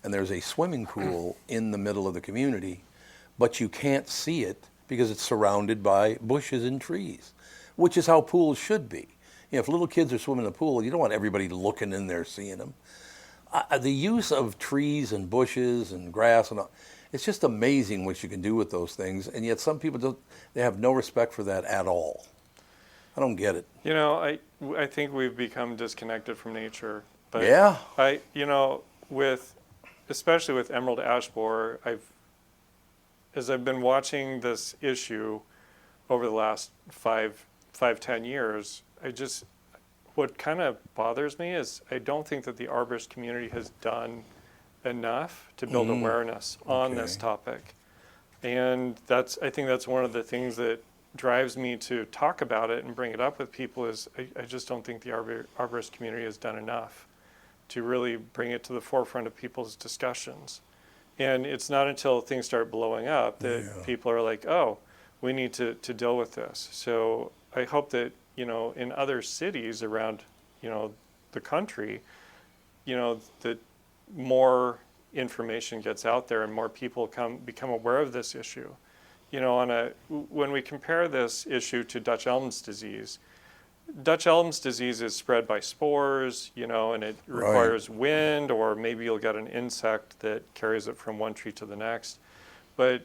and there's a swimming pool in the middle of the community, but you can't see it because it's surrounded by bushes and trees, which is how pools should be. You know, if little kids are swimming in a pool, you don't want everybody looking in there seeing them. The use of trees and bushes and grass and all, it's just amazing what you can do with those things, and yet some people they have no respect for that at all. I don't get it. You know, I think we've become disconnected from nature. But you know, especially with emerald ash borer, as I've been watching this issue over the last 10 years, what kind of bothers me is I don't think that the arborist community has done enough to build awareness on this topic. And I think that's one of the things that drives me to talk about it and bring it up with people is I just don't think the arborist community has done enough to really bring it to the forefront of people's discussions. And it's not until things start blowing up that people are like, oh, we need to deal with this. So I hope that, you know, in other cities around, you know, the country, you know, that more information gets out there and more people become aware of this issue. You know, when we compare this issue to Dutch elm's disease is spread by spores, you know, and it requires wind, or maybe you'll get an insect that carries it from one tree to the next. But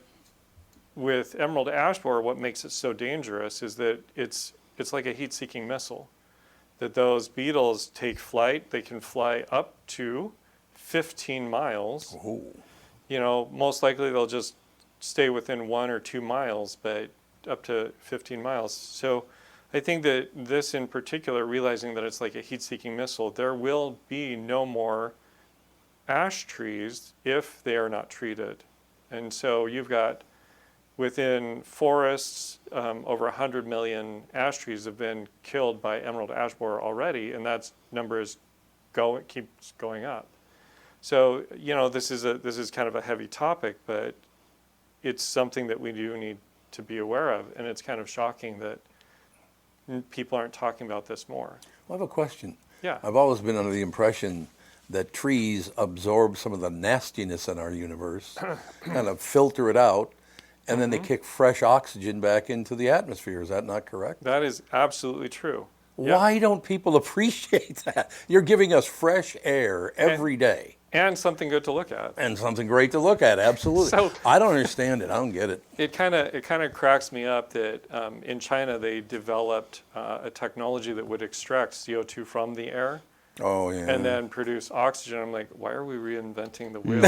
with emerald ash borer, what makes it so dangerous is that it's like a heat-seeking missile. That those beetles take flight, they can fly up to 15 miles. Oh. You know, most likely they'll just stay within 1 or 2 miles, but up to 15 miles. So I think that this in particular, realizing that it's like a heat-seeking missile, there will be no more ash trees if they are not treated. And so you've got, within forests, over 100 million ash trees have been killed by emerald ash borer already, and that number keeps going up. So, you know, this is kind of a heavy topic, but it's something that we do need to be aware of, and it's kind of shocking that people aren't talking about this more. Well, I have a question. Yeah. I've always been under the impression that trees absorb some of the nastiness in our universe, kind of filter it out, and then they kick fresh oxygen back into the atmosphere. Is that not correct? That is absolutely true. Why don't people appreciate that? You're giving us fresh air every day. And something good to look at. And something great to look at, absolutely. So, I don't understand it. I don't get it. It kind of cracks me up that in China they developed a technology that would extract CO2 from the air Oh, yeah. And then produce oxygen. I'm like, why are we reinventing the wheel?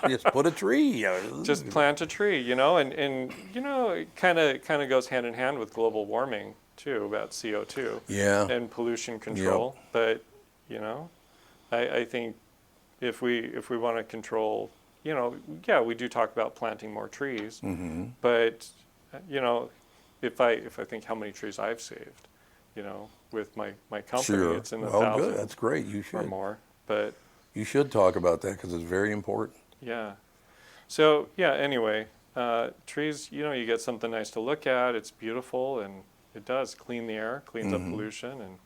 Just put a tree. Just plant a tree, and it kind of goes hand in hand with global warming too, about CO2 and pollution control. Yep. But I think if we want to control, we do talk about planting more trees, but if I think how many trees I've saved, with my company, it's in the thousands. Good. That's great. You should. Or more, but you should talk about that because it's very important. Yeah. So anyway, trees, you get something nice to look at. It's beautiful, and it does clean the air, cleans up pollution, and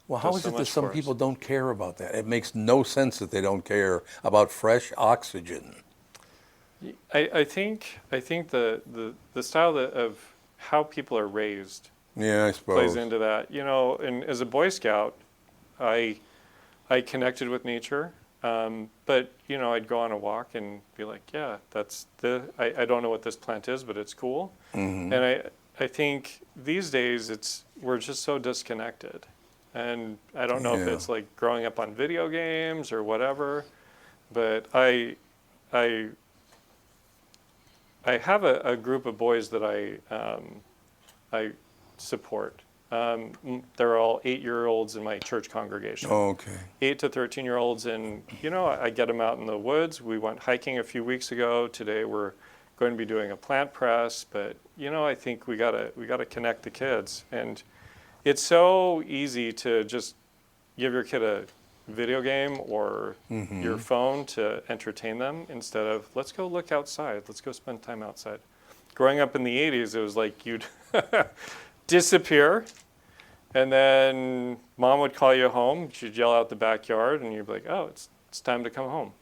well, how is it that some people don't care about that? It makes no sense that they don't care about fresh oxygen. I think the style of how people are raised, I suppose, plays into that. And as a Boy Scout, I connected with nature, but I'd go on a walk and be like, I don't know what this plant is, but it's cool. And I think these days we're just so disconnected. And I don't know if it's like growing up on video games or whatever, but I have a group of boys that I support. They're all 8-year-olds in my church congregation. Oh, okay. 8 to 13-year-olds, and I get them out in the woods. We went hiking a few weeks ago. Today we're going to be doing a plant press, but I think we gotta connect the kids. And it's so easy to just give your kid a video game or your phone to entertain them instead of, let's go look outside, let's go spend time outside. Growing up in the 80s, it was like you'd disappear, and then mom would call you home, she'd yell out the backyard, and you'd be like, oh, it's time to come home.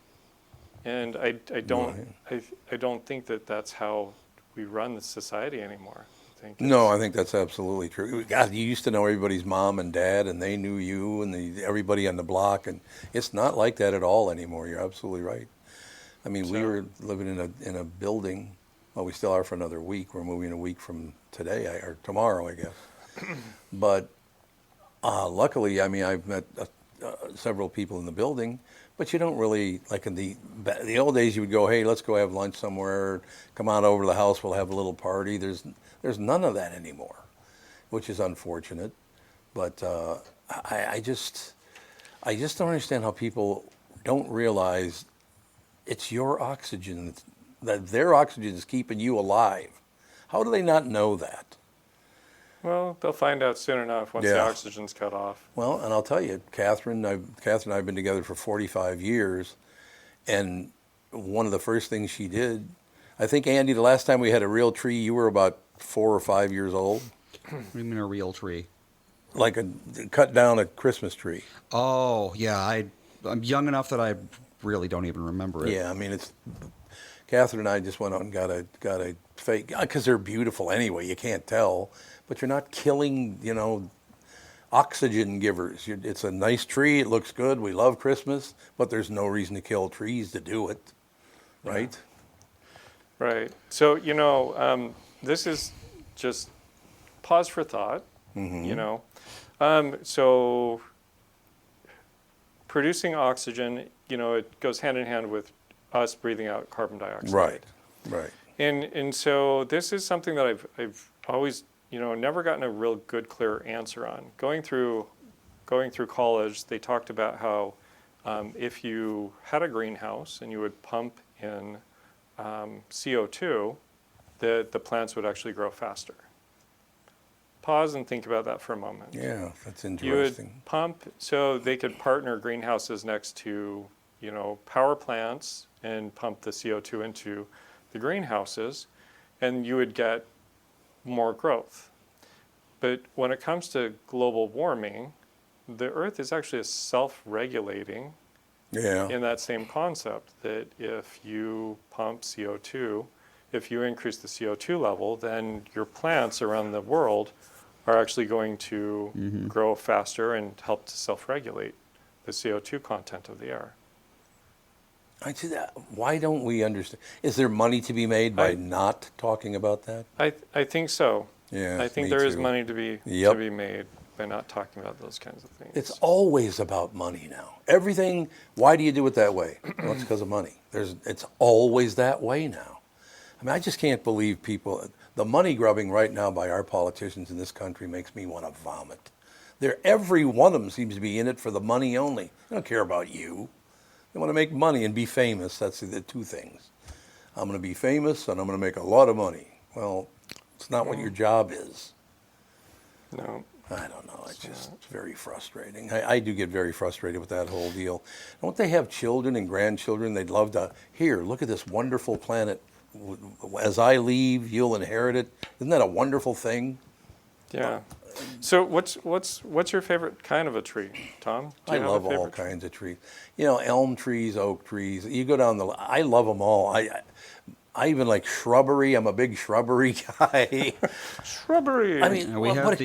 And I don't think that that's how we run the society anymore. I think that's absolutely true. God, you used to know everybody's mom and dad, and they knew you and everybody on the block, and it's not like that at all anymore. You're absolutely right. I mean, we were living in a building. Well, we still are for another week. We're moving a week from today or tomorrow, I guess. But luckily, I mean, I've met several people in the building, but you don't really, like in the old days, you would go, hey, let's go have lunch somewhere. Come on over to the house. We'll have a little party. There's none of that anymore, which is unfortunate. But I just don't understand how people don't realize it's your oxygen, that their oxygen is keeping you alive. How do they not know that? Well, they'll find out soon enough once the oxygen's cut off. Well, and I'll tell you, Catherine and I have been together for 45 years, and one of the first things she did, I think, Andy, the last time we had a real tree, you were about 4 or 5 years old. What do you mean a real tree? Like cut down a Christmas tree. Oh, yeah. I'm young enough that I really don't even remember it. Yeah, I mean, Catherine and I just went out and got a fake, because they're beautiful anyway, you can't tell, but you're not killing, oxygen givers. It's a nice tree, it looks good, we love Christmas, but there's no reason to kill trees to do it, right? Yeah. Right. So, this is just pause for thought, So producing oxygen, it goes hand in hand with us breathing out carbon dioxide. Right. And so this is something that I've always, never gotten a real good, clear answer on. Going through college, they talked about how if you had a greenhouse and you would pump in CO2, the plants would actually grow faster. Pause and think about that for a moment. Yeah, that's interesting. You would pump, so they could partner greenhouses next to, power plants and pump the CO2 into the greenhouses, and you would get more growth. But when it comes to global warming, the Earth is actually self-regulating in that same concept, that if you pump CO2, if you increase the CO2 level, then your plants around the world are actually going to grow faster and help to self-regulate the CO2 content of the air. I see that. Why don't we understand? Is there money to be made by not talking about that? I think so. Yeah, I think there is money to be made. by not talking about those kinds of things. It's always about money now. Everything, why do you do it that way? Well, it's because of money. It's always that way now. I mean, I just can't believe people, the money grubbing right now by our politicians in this country makes me want to vomit. Every one of them seems to be in it for the money only. They don't care about you. They want to make money and be famous. That's the two things. I'm going to be famous and I'm going to make a lot of money. Well, it's not what your job is. No. I don't know. It's just very frustrating. I do get very frustrated with that whole deal. Don't they have children and grandchildren? They'd love to, here, look at this wonderful planet. As I leave, you'll inherit it. Isn't that a wonderful thing? Yeah. So what's your favorite kind of a tree, Tom? I love all kinds of trees. You know, elm trees, oak trees. You go down I love them all. I even like shrubbery. I'm a big shrubbery guy. Shrubbery. I mean, we had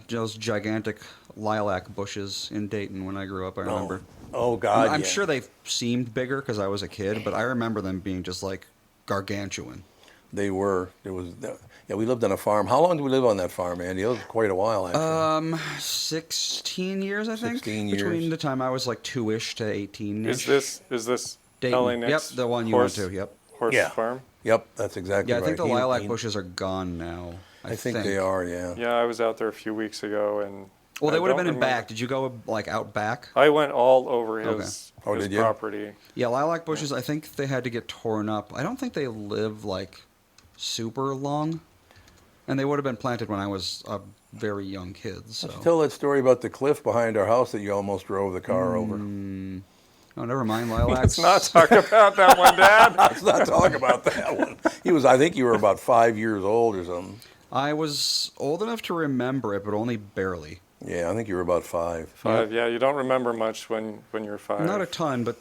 those gigantic lilac bushes in Dayton when I grew up. I remember. Oh God! I'm sure they seemed bigger because I was a kid, but I remember them being just like gargantuan. They were. Yeah, we lived on a farm. How long did we live on that farm, Andy? It was quite a while, actually. 16 years, I think. 16 years. Between the time I was like 2-ish to 18-ish. Is this Dayton. LA next? Yep, the one you went to. Yep. Horse farm. Yep, that's exactly right. Yeah, I think the lilac bushes are gone now. I think they are. Yeah. Yeah, I was out there a few weeks ago, and well, they would have been in back. Did you go like out back? I went all over his did you? property. Yeah, lilac bushes. I think they had to get torn up. I don't think they live like super long, and they would have been planted when I was a very young kid. So Tell that story about the cliff behind our house that you almost drove the car over. Oh, never mind, lilacs. Let's not talk about that one, Dad. Let's not talk about that one. I think you were about 5 years old or something. I was old enough to remember it, but only barely. Yeah, I think you were about 5. 5, yeah. You don't remember much when you're 5. Not a ton, but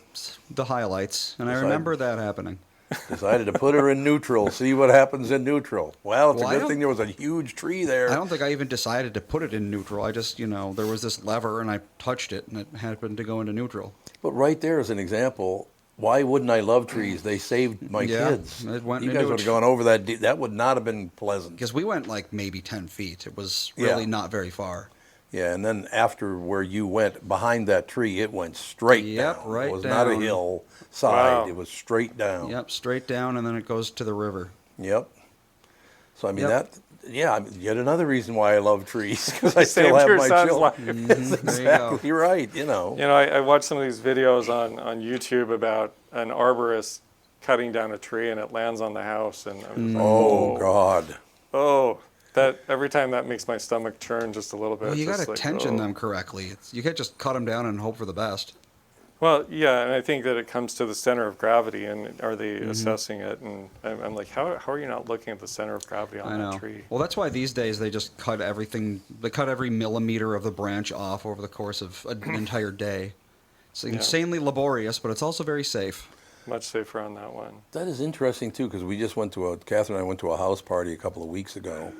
the highlights, and I remember that happening. Decided to put her in neutral, see what happens in neutral. Well, it's a good thing there was a huge tree there. I don't think I even decided to put it in neutral. I just, there was this lever, and I touched it, and it happened to go into neutral. But right there is an example. Why wouldn't I love trees? They saved my kids. It went you guys would have gone over that. That would not have been pleasant. Because we went like maybe 10 feet. It was really not very far. Yeah, and then after where you went, behind that tree, it went straight down. Right down. It was not a hillside. Wow. It was straight down. Yep, straight down, and then it goes to the river. Yep. So, I mean, yet another reason why I love trees, because I still have my children. That's exactly right, I watched some of these videos on YouTube about an arborist cutting down a tree, and it lands on the house. And I'm like, God. Oh. That every time that makes my stomach churn just a little bit. Well, you got to tension them correctly. You can't just cut them down and hope for the best. Well, yeah, and I think that it comes to the center of gravity, and are they assessing it? And I'm like, how are you not looking at the center of gravity on that tree? Well, that's why these days they just cut everything. They cut every millimeter of the branch off over the course of an entire day. It's insanely laborious, but it's also very safe. Much safer on that one. That is interesting, too, because we just Catherine and I went to a house party a couple of weeks ago.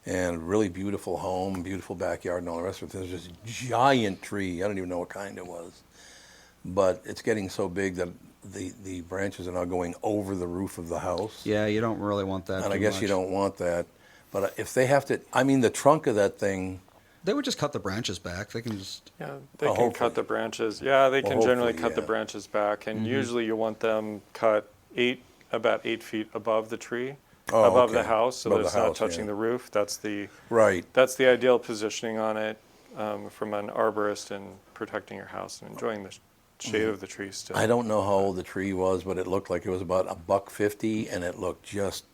And really beautiful home, beautiful backyard, and all the rest of it. There's this giant tree. I don't even know what kind it was. But it's getting so big that the branches are now going over the roof of the house. Yeah, you don't really want that. And I guess you don't want that. But if they have to, the trunk of that thing. They would just cut the branches back. They can just. Yeah, they can cut the branches. Yeah, they can generally cut the branches back. And usually you want them cut about 8 feet above the tree. Above the house, so that it's not touching the roof. That's the ideal positioning on it from an arborist and protecting your house and enjoying the shade of the tree still. I don't know how old the tree was, but it looked like it was about $150, and it looked just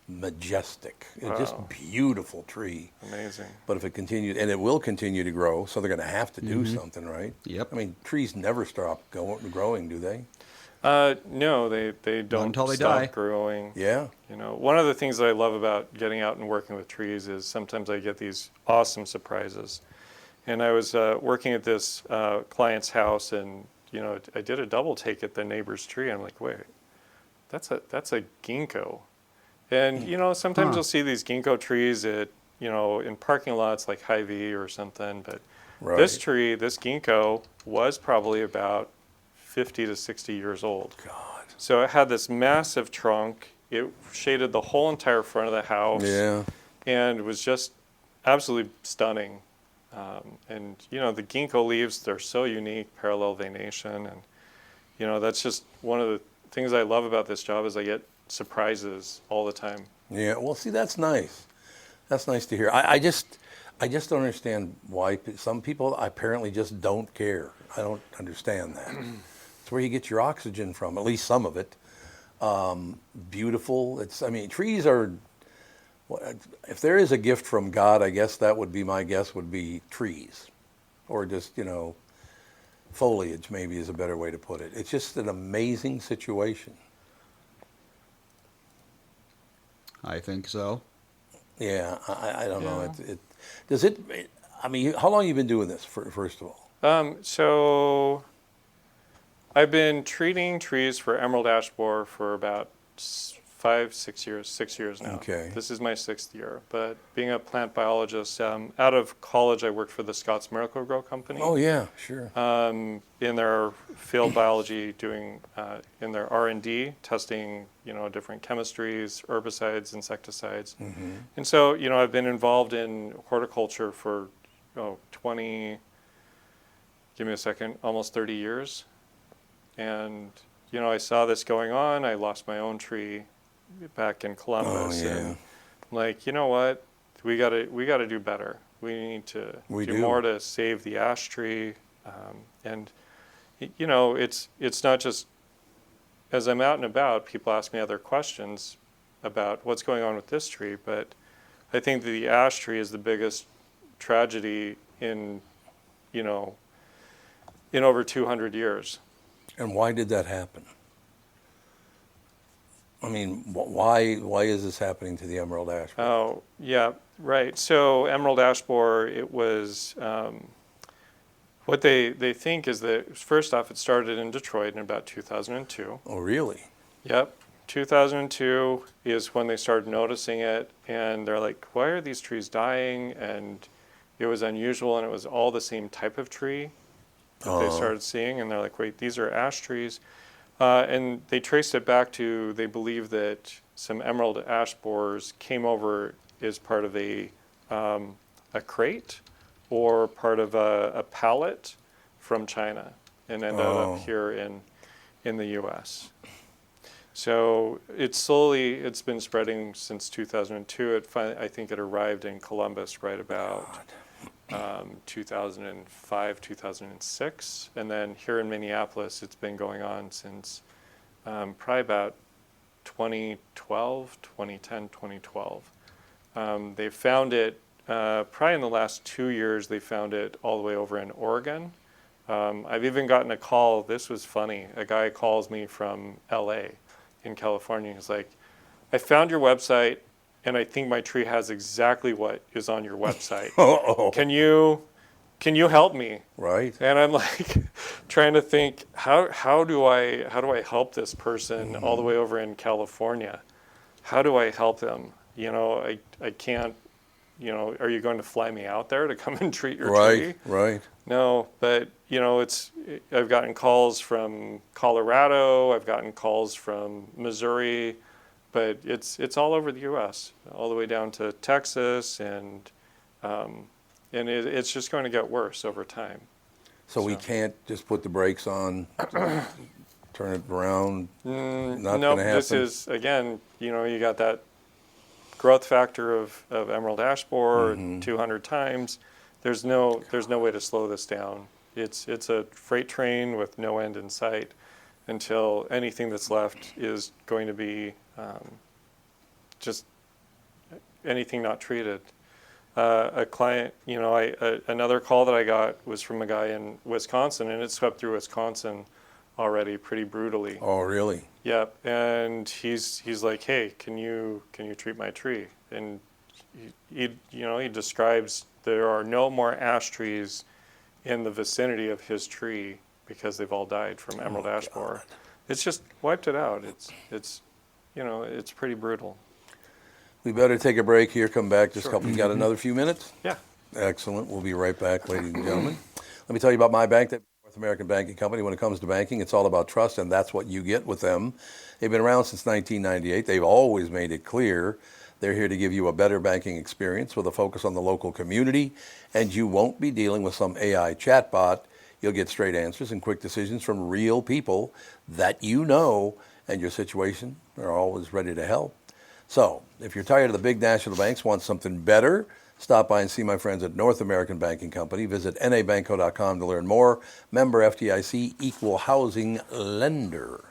majestic. It's just beautiful tree. Amazing. But if it continued, and it will continue to grow, so they're going to have to do something, right? Yep. I mean, trees never stop growing, do they? No, they don't until they stop die. growing. Yeah. One of the things that I love about getting out and working with trees is sometimes I get these awesome surprises. And I was working at this client's house, and I did a double take at the neighbor's tree. I'm like, wait, that's a ginkgo. And sometimes you'll see these ginkgo trees at in parking lots like Hy-Vee or something. But this tree, this ginkgo, was probably about 50 to 60 years old. God. So it had this massive trunk. It shaded the whole entire front of the house. Yeah. And it was just absolutely stunning. And, the ginkgo leaves, they're so unique, parallel venation. And, that's just one of the things I love about this job is I get surprises all the time. Yeah, well, see, that's nice. That's nice to hear. I just don't understand why some people apparently just don't care. I don't understand that. It's where you get your oxygen from, at least some of it. Beautiful. Trees are, if there is a gift from God, I guess that would be, my guess would be trees. Or just, foliage maybe is a better way to put it. It's just an amazing situation. I think so. Yeah, I don't know. How long have you been doing this, first of all? So I've been treating trees for emerald ash borer for about 6 years now. Okay. This is my 6th year. But being a plant biologist, out of college I worked for the Scott's Miracle-Gro company. Oh yeah, sure. In their field biology, doing in their R&D, testing different chemistries, herbicides, insecticides. Mm-hmm. And so I've been involved in horticulture for 20, give me a second, almost 30 years. And I saw this going on. I lost my own tree back in Columbus. Oh, yeah. And I'm like, you know what? We gotta do better. We need to do more to save the ash tree. And it's not just, as I'm out and about, people ask me other questions about what's going on with this tree, but I think that the ash tree is the biggest tragedy in over 200 years. And why did that happen? Why is this happening to the emerald ash borer? Oh, yeah, right. So emerald ash borer, it was, what they think is that, first off, it started in Detroit in about 2002. Oh, really? Yep. 2002 is when they started noticing it, and they're like, why are these trees dying? And it was unusual, and it was all the same type of tree that they started seeing, and they're like, wait, these are ash trees. And they traced it back to, they believe that some emerald ash borers came over as part of a crate or part of a pallet from China and ended up here in the U.S. So it's been spreading since 2002. I think it arrived in Columbus right about 2005, 2006. And then here in Minneapolis, it's been going on since probably about 2012, 2010, 2012. They found it, probably in the last 2 years, they found it all the way over in Oregon. I've even gotten a call, this was funny, a guy calls me from LA in California. He's like, I found your website, and I think my tree has exactly what is on your website. Can you help me? Right. And I'm like trying to think, how do I help this person all the way over in California? How do I help them? I can't, are you going to fly me out there to come and treat your tree? Right. No, but I've gotten calls from Colorado, I've gotten calls from Missouri, but it's all over the U.S., all the way down to Texas, and it's just going to get worse over time. So we can't just put the brakes on, turn it around. Not going to happen. This is, again, you got that growth factor of emerald ash borer 200 times. There's no way to slow this down. It's a freight train with no end in sight until anything that's left is going to be just anything not treated. A client, another call that I got was from a guy in Wisconsin, and it swept through Wisconsin already pretty brutally. Oh, really? Yep. And he's like, hey, can you treat my tree? And he describes there are no more ash trees in the vicinity of his tree because they've all died from emerald ash borer. It's just wiped it out. It's pretty brutal. We better take a break here, come back just a couple. You got another few minutes? Yeah. Excellent. We'll be right back, ladies and gentlemen. Let me tell you about my bank, the North American Banking Company. When it comes to banking, it's all about trust, and that's what you get with them. They've been around since 1998. They've always made it clear They're here to give you a better banking experience with a focus on the local community, and you won't be dealing with some AI chatbot. You'll get straight answers and quick decisions from real people that you know, and your situation are always ready to help. So, if you're tired of the big national banks, want something better, stop by and see my friends at North American Banking Company. Visit nabanco.com to learn more. Member FDIC, equal housing lender.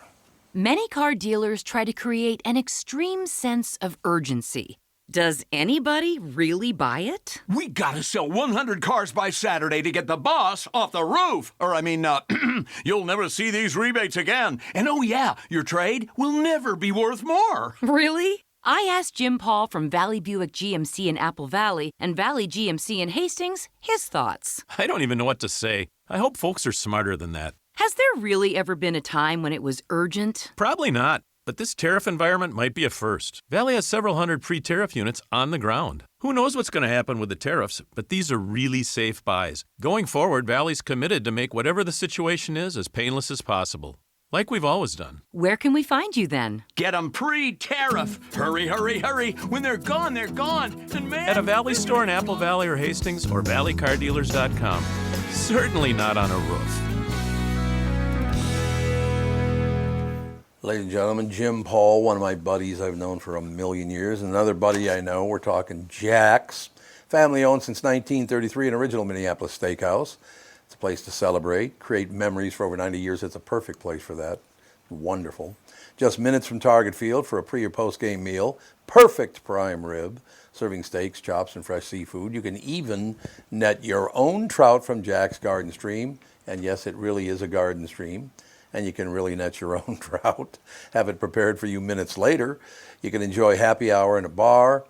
Many car dealers try to create an extreme sense of urgency. Does anybody really buy it? We gotta sell 100 cars by Saturday to get the boss off the roof. You'll never see these rebates again. And oh yeah, your trade will never be worth more. Really? I asked Jim Paul from Valley Buick GMC in Apple Valley and Valley GMC in Hastings his thoughts. I don't even know what to say. I hope folks are smarter than that. Has there really ever been a time when it was urgent? Probably not. But this tariff environment might be a first. Valley has several hundred pre-tariff units on the ground. Who knows what's going to happen with the tariffs, but these are really safe buys. Going forward, Valley's committed to make whatever the situation is as painless as possible, like we've always done. Where can we find you then? Get them pre-tariff. Hurry, hurry, hurry. When they're gone, they're gone. And man... At a Valley store in Apple Valley or Hastings or valleycardealers.com. Certainly not on a roof. Ladies and gentlemen, Jim Paul, one of my buddies I've known for a million years. Another buddy I know, we're talking Jack's. Family owned since 1933, an original Minneapolis steakhouse. It's a place to celebrate, create memories for over 90 years. It's a perfect place for that. Wonderful. Just minutes from Target Field for a pre or post game meal. Perfect prime rib, serving steaks, chops, and fresh seafood. You can even net your own trout from Jack's Garden Stream. And yes, it really is a garden stream. And you can really net your own trout, have it prepared for you minutes later. You can enjoy happy hour in a bar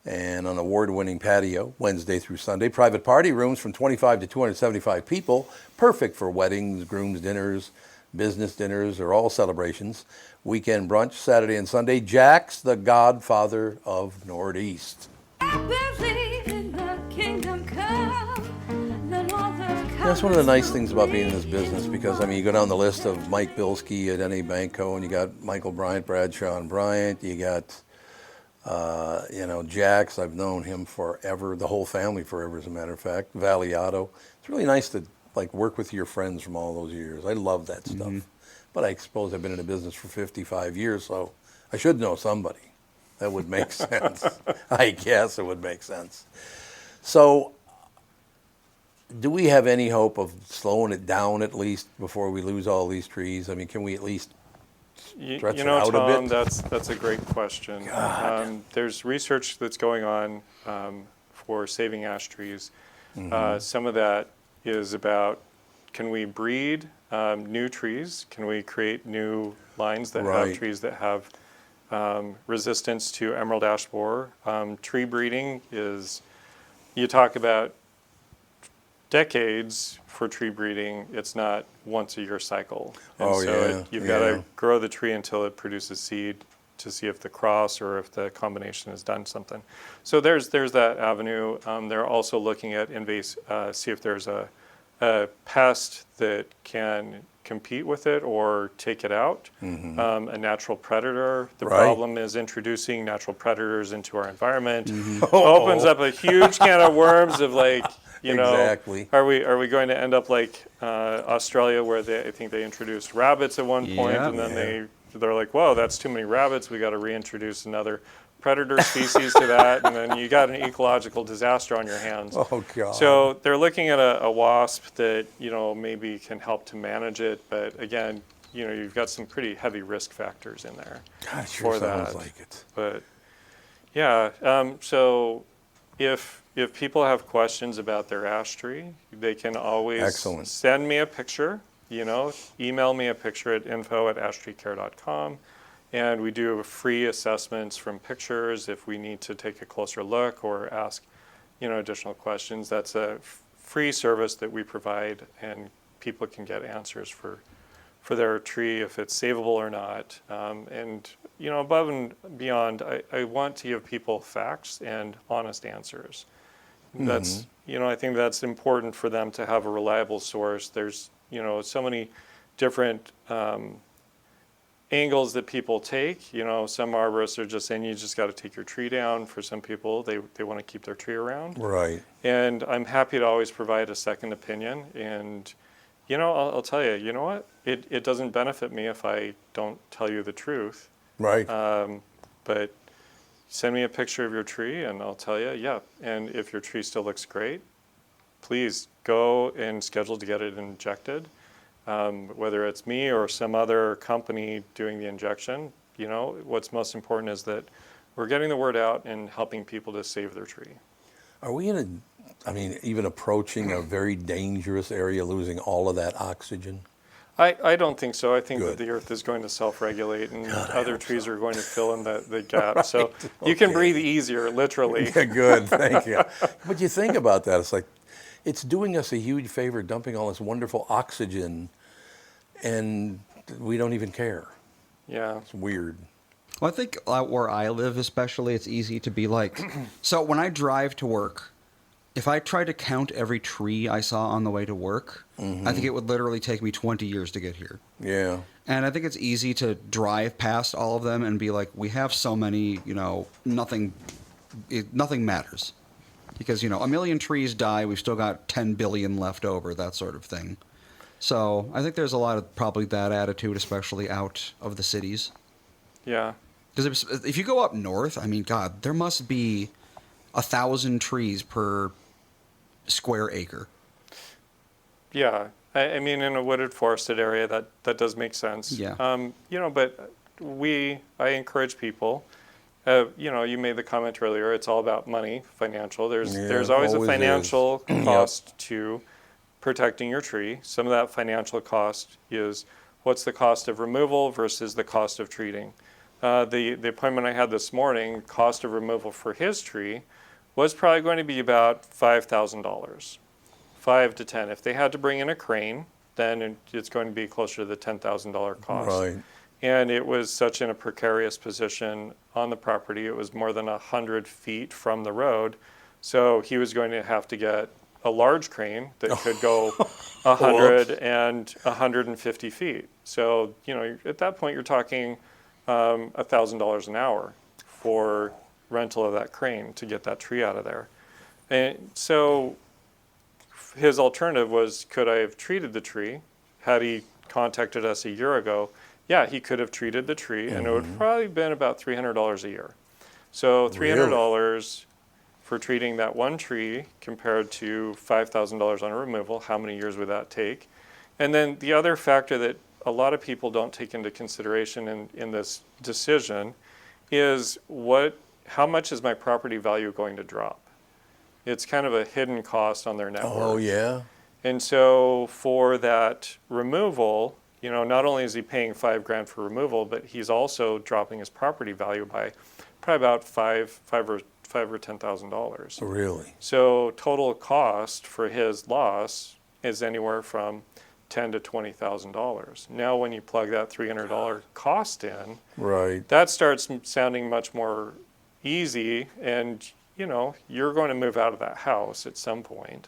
and an award-winning patio Wednesday through Sunday. Private party rooms from 25 to 275 people, perfect for weddings, grooms' dinners, business dinners, or all celebrations. Weekend brunch Saturday and Sunday. Jack's, the godfather of Northeast. I believe in the kingdom come. That's one of the nice things about being in this business because, you go down the list of Mike Bilski at NA Banco, and you got Michael Bryant, Bradshaw and Bryant. You got, Jack's. I've known him forever, the whole family forever, as a matter of fact. Valley Auto. It's really nice to, work with your friends from all those years. I love that stuff. Mm-hmm. But I suppose I've been in the business for 55 years, so I should know somebody. That would make sense. I guess it would make sense. So, do we have any hope of slowing it down at least before we lose all these trees? Can we at least stretch it out Tom, a bit? That's a great question. There's research that's going on for saving ash trees. Mm-hmm. Some of that is about, can we breed new trees? Can we create new lines that have trees that have resistance to emerald ash borer? Tree breeding is, you talk about decades for tree breeding. It's not once a year cycle. And you've got to grow the tree until it produces seed to see if the cross or if the combination has done something. So there's that avenue. They're also looking at see if there's a pest that can compete with it or take it out. Mm-hmm. A natural predator. The problem is introducing natural predators into our environment. Mm-hmm. Opens up a huge can of worms of exactly. Are we going to end up like Australia, where I think they introduced rabbits at one point, and then they're like, whoa, that's too many rabbits. We got to reintroduce another predator species to that, and then you got an ecological disaster on your hands. Oh God! So they're looking at a wasp that maybe can help to manage it, but again, you've got some pretty heavy risk factors in there. God, sure sounds like it. But yeah, so if people have questions about their ash tree, they can always send me a picture, email me a picture at info@ashtreecare.com, and we do free assessments from pictures if we need to take a closer look or ask, additional questions. That's a free service that we provide, and people can get answers for their tree, if it's savable or not. And above and beyond, I want to give people facts and honest answers. That's, I think that's important for them to have a reliable source. There's, so many different angles that people take. You know, some arborists are just saying you just got to take your tree down. For some people, they want to keep their tree around. Right. And I'm happy to always provide a second opinion. And, you know, I'll tell you, you know what? It doesn't benefit me if I don't tell you the truth. Right. But send me a picture of your tree and I'll tell you, yeah. And if your tree still looks great, please go and schedule to get it injected. Whether it's me or some other company doing the injection, you know, what's most important is that we're getting the word out and helping people to save their tree. Are we even approaching a very dangerous area, losing all of that oxygen? I don't think so. I think Good. that the earth is going to self-regulate and other trees are going to fill in the gap. Right. So you can breathe easier, literally. Yeah, good, thank you. But you think about that, it's like, it's doing us a huge favor dumping all this wonderful oxygen and we don't even care. Yeah. It's weird. Well, I think where I live especially, it's easy to be like, so when I drive to work, if I tried to count every tree I saw on the way to work, I think it would literally take me 20 years to get here. Yeah. And I think it's easy to drive past all of them and be like, we have so many, you know, nothing matters. Because, you know, a million trees die, we've still got 10 billion left over, that sort of thing. So I think there's a lot of probably that attitude, especially out of the cities. Yeah. Because if you go up north, I mean, God, there must be 1,000 trees per square acre. Yeah. I mean, in a wooded forested area, that does make sense. Yeah. You know, but I encourage people, you know, you made the comment earlier, it's all about money, financial. There's always a financial cost to protecting your tree. Some of that financial cost is what's the cost of removal versus the cost of treating. The appointment I had this morning, cost of removal for his tree was probably going to be about $5,000, 5 to 10. If they had to bring in a crane, then it's going to be closer to the $10,000 cost. Right. And it was such in a precarious position on the property. It was more than 100 feet from the road. So he was going to have to get a large crane that could go 100 and 150 feet. So, you know, at that point, you're talking $1,000 an hour for rental of that crane to get that tree out of there. And so his alternative was, could I have treated the tree? Had he contacted us a year ago, yeah, he could have treated the tree, and it would have probably been about $300 a year. So $300 for treating that one tree compared to $5,000 on a removal, how many years would that take? And then the other factor that a lot of people don't take into consideration in this decision is how much is my property value going to drop? It's kind of a hidden cost on their net worth. Oh, yeah. And so for that removal, you know, not only is he paying $5,000 for removal, but he's also dropping his property value by probably about $5,000 or $10,000. Really? So total cost for his loss is anywhere from $10,000 to $20,000. Now, when you plug that $300 cost in, right, that starts sounding much more easy, and you know you're going to move out of that house at some point,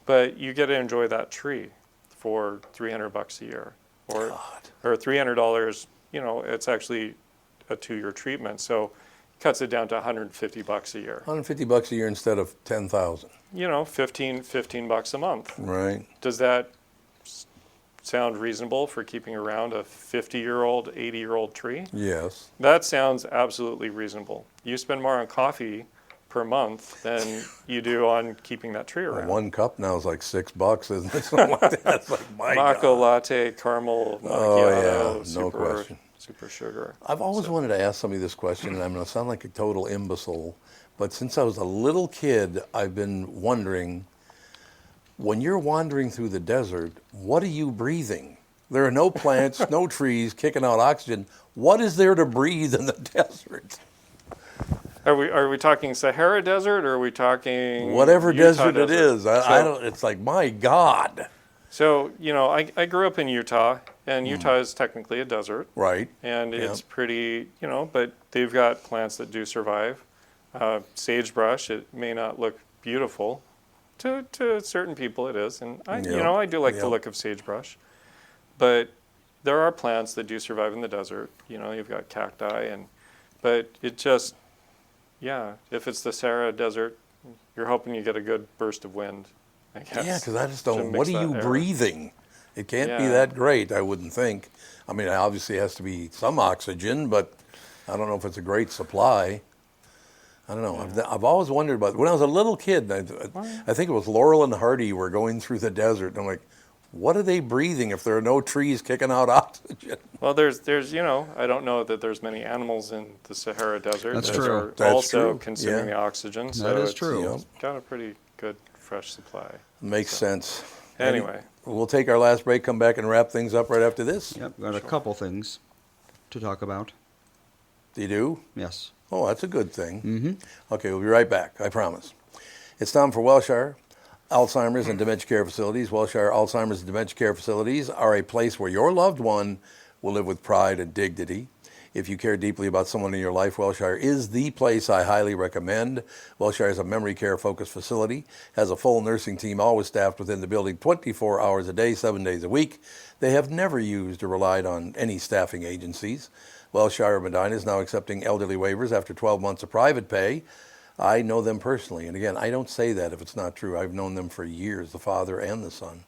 but you get to enjoy that tree for $300 a year, or $300. You know, it's actually a 2-year treatment, so cuts it down to $150 a year. $150 a year instead of $10,000. You know, $15 a month. Right. Does that sound reasonable for keeping around a 50-year-old, 80-year-old tree? Yes. That sounds absolutely reasonable. You spend more on coffee per month than you do on keeping that tree around. One cup now is like $6, isn't it? Something like that. It's like, my Maca God. latte, caramel, macchiato, Oh, yeah, no super, question. super sugar. I've always wanted to ask somebody this question, and I'm going to sound like a total imbecile, but since I was a little kid, I've been wondering, when you're wandering through the desert, what are you breathing? There are no plants, no trees kicking out oxygen. What is there to breathe in the desert? Are we talking Sahara Desert, or are we talking whatever Utah desert it is? I don't. It's like, my God. So, you know, I grew up in Utah, and Utah is technically a desert. Right. And it's pretty, you know, but they've got plants that do survive. Sagebrush, it may not look beautiful. To certain people it is. And, I do like the look of sagebrush. But there are plants that do survive in the desert. You've got cacti, but it just, if it's the Sahara Desert, you're hoping you get a good burst of wind, I guess. Yeah, because I just don't. What are you breathing? It can't be that great, I wouldn't think. I mean, obviously it has to be some oxygen, but I don't know if it's a great supply. I don't know. Yeah. I've always wondered about, when I was a little kid, I think it was Laurel and Hardy were going through the desert, and I'm like, what are they breathing if there are no trees kicking out oxygen? Well, there's I don't know that there's many animals in the Sahara Desert that are also consuming the oxygen. So that is true. It's got a pretty good fresh supply. Makes sense. Anyway. We'll take our last break, come back and wrap things up right after this. Yep, got a couple things to talk about. You do? Yes. Oh, that's a good thing. Mm-hmm. Okay, we'll be right back, I promise. It's time for Wellshire Alzheimer's and Dementia Care Facilities. Wellshire Alzheimer's and Dementia Care Facilities are a place where your loved one will live with pride and dignity. If you care deeply about someone in your life, Wellshire is the place I highly recommend. Wellshire is a memory care-focused facility, has a full nursing team always staffed within the building 24 hours a day, 7 days a week. They have never used or relied on any staffing agencies. Wellshire Medina is now accepting elderly waivers after 12 months of private pay. I know them personally, and again, I don't say that if it's not true. I've known them for years, the father and the son.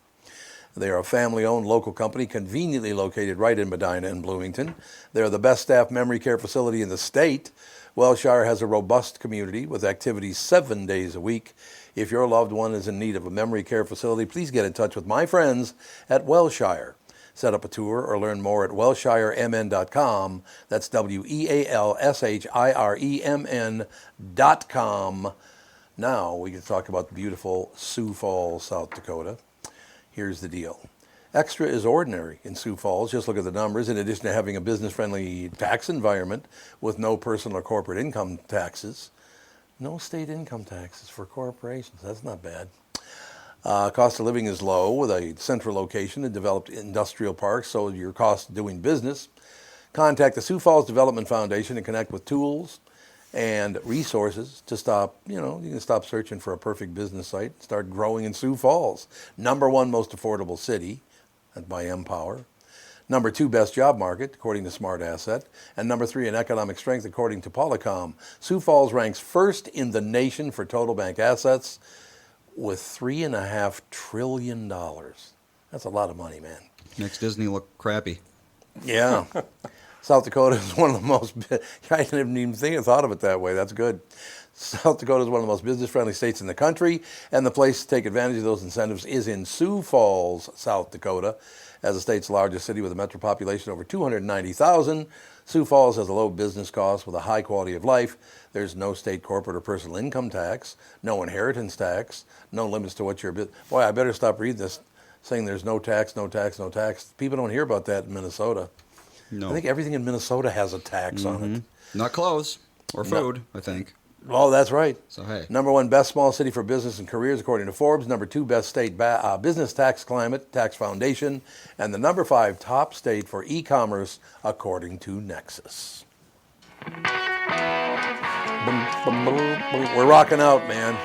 They are a family-owned local company conveniently located right in Medina and Bloomington. They are the best staffed memory care facility in the state. Wellshire has a robust community with activities 7 days a week. If your loved one is in need of a memory care facility, please get in touch with my friends at Wellshire. Set up a tour or learn more at wellshiremn.com. That's WEALSHIREMN.com. Now we can talk about the beautiful Sioux Falls, South Dakota. Here's the deal. Extra is ordinary in Sioux Falls. Just look at the numbers. In addition to having a business-friendly tax environment with no personal or corporate income taxes, no state income taxes for corporations. That's not bad. Cost of living is low with a central location and developed industrial parks, so your cost of doing business. Contact the Sioux Falls Development Foundation and connect with tools and resources to stop, you can stop searching for a perfect business site and start growing in Sioux Falls. #1 most affordable city by Empower. #2 best job market, according to Smart Asset. And #3 in economic strength, according to Polycom. Sioux Falls ranks first in the nation for total bank assets with $3.5 trillion. That's a lot of money, man. Makes Disney look crappy. Yeah. South Dakota is one of the most, I didn't even thought of it that way. That's good. South Dakota is one of the most business-friendly states in the country, and the place to take advantage of those incentives is in Sioux Falls, South Dakota. As the state's largest city with a metro population over 290,000, Sioux Falls has a low business cost with a high quality of life. There's no state corporate or personal income tax, no inheritance tax, no limits to what your business. Boy, I better stop reading this, saying there's no tax, no tax, no tax. People don't hear about that in Minnesota. No. I think everything in Minnesota has a tax on it. Not clothes or food, I think. Oh, that's right. So, hey. #1 best small city for business and careers, according to Forbes. #2 best state business tax climate, Tax Foundation. And the #5 top state for e-commerce, according to Nexus. We're rocking out, man.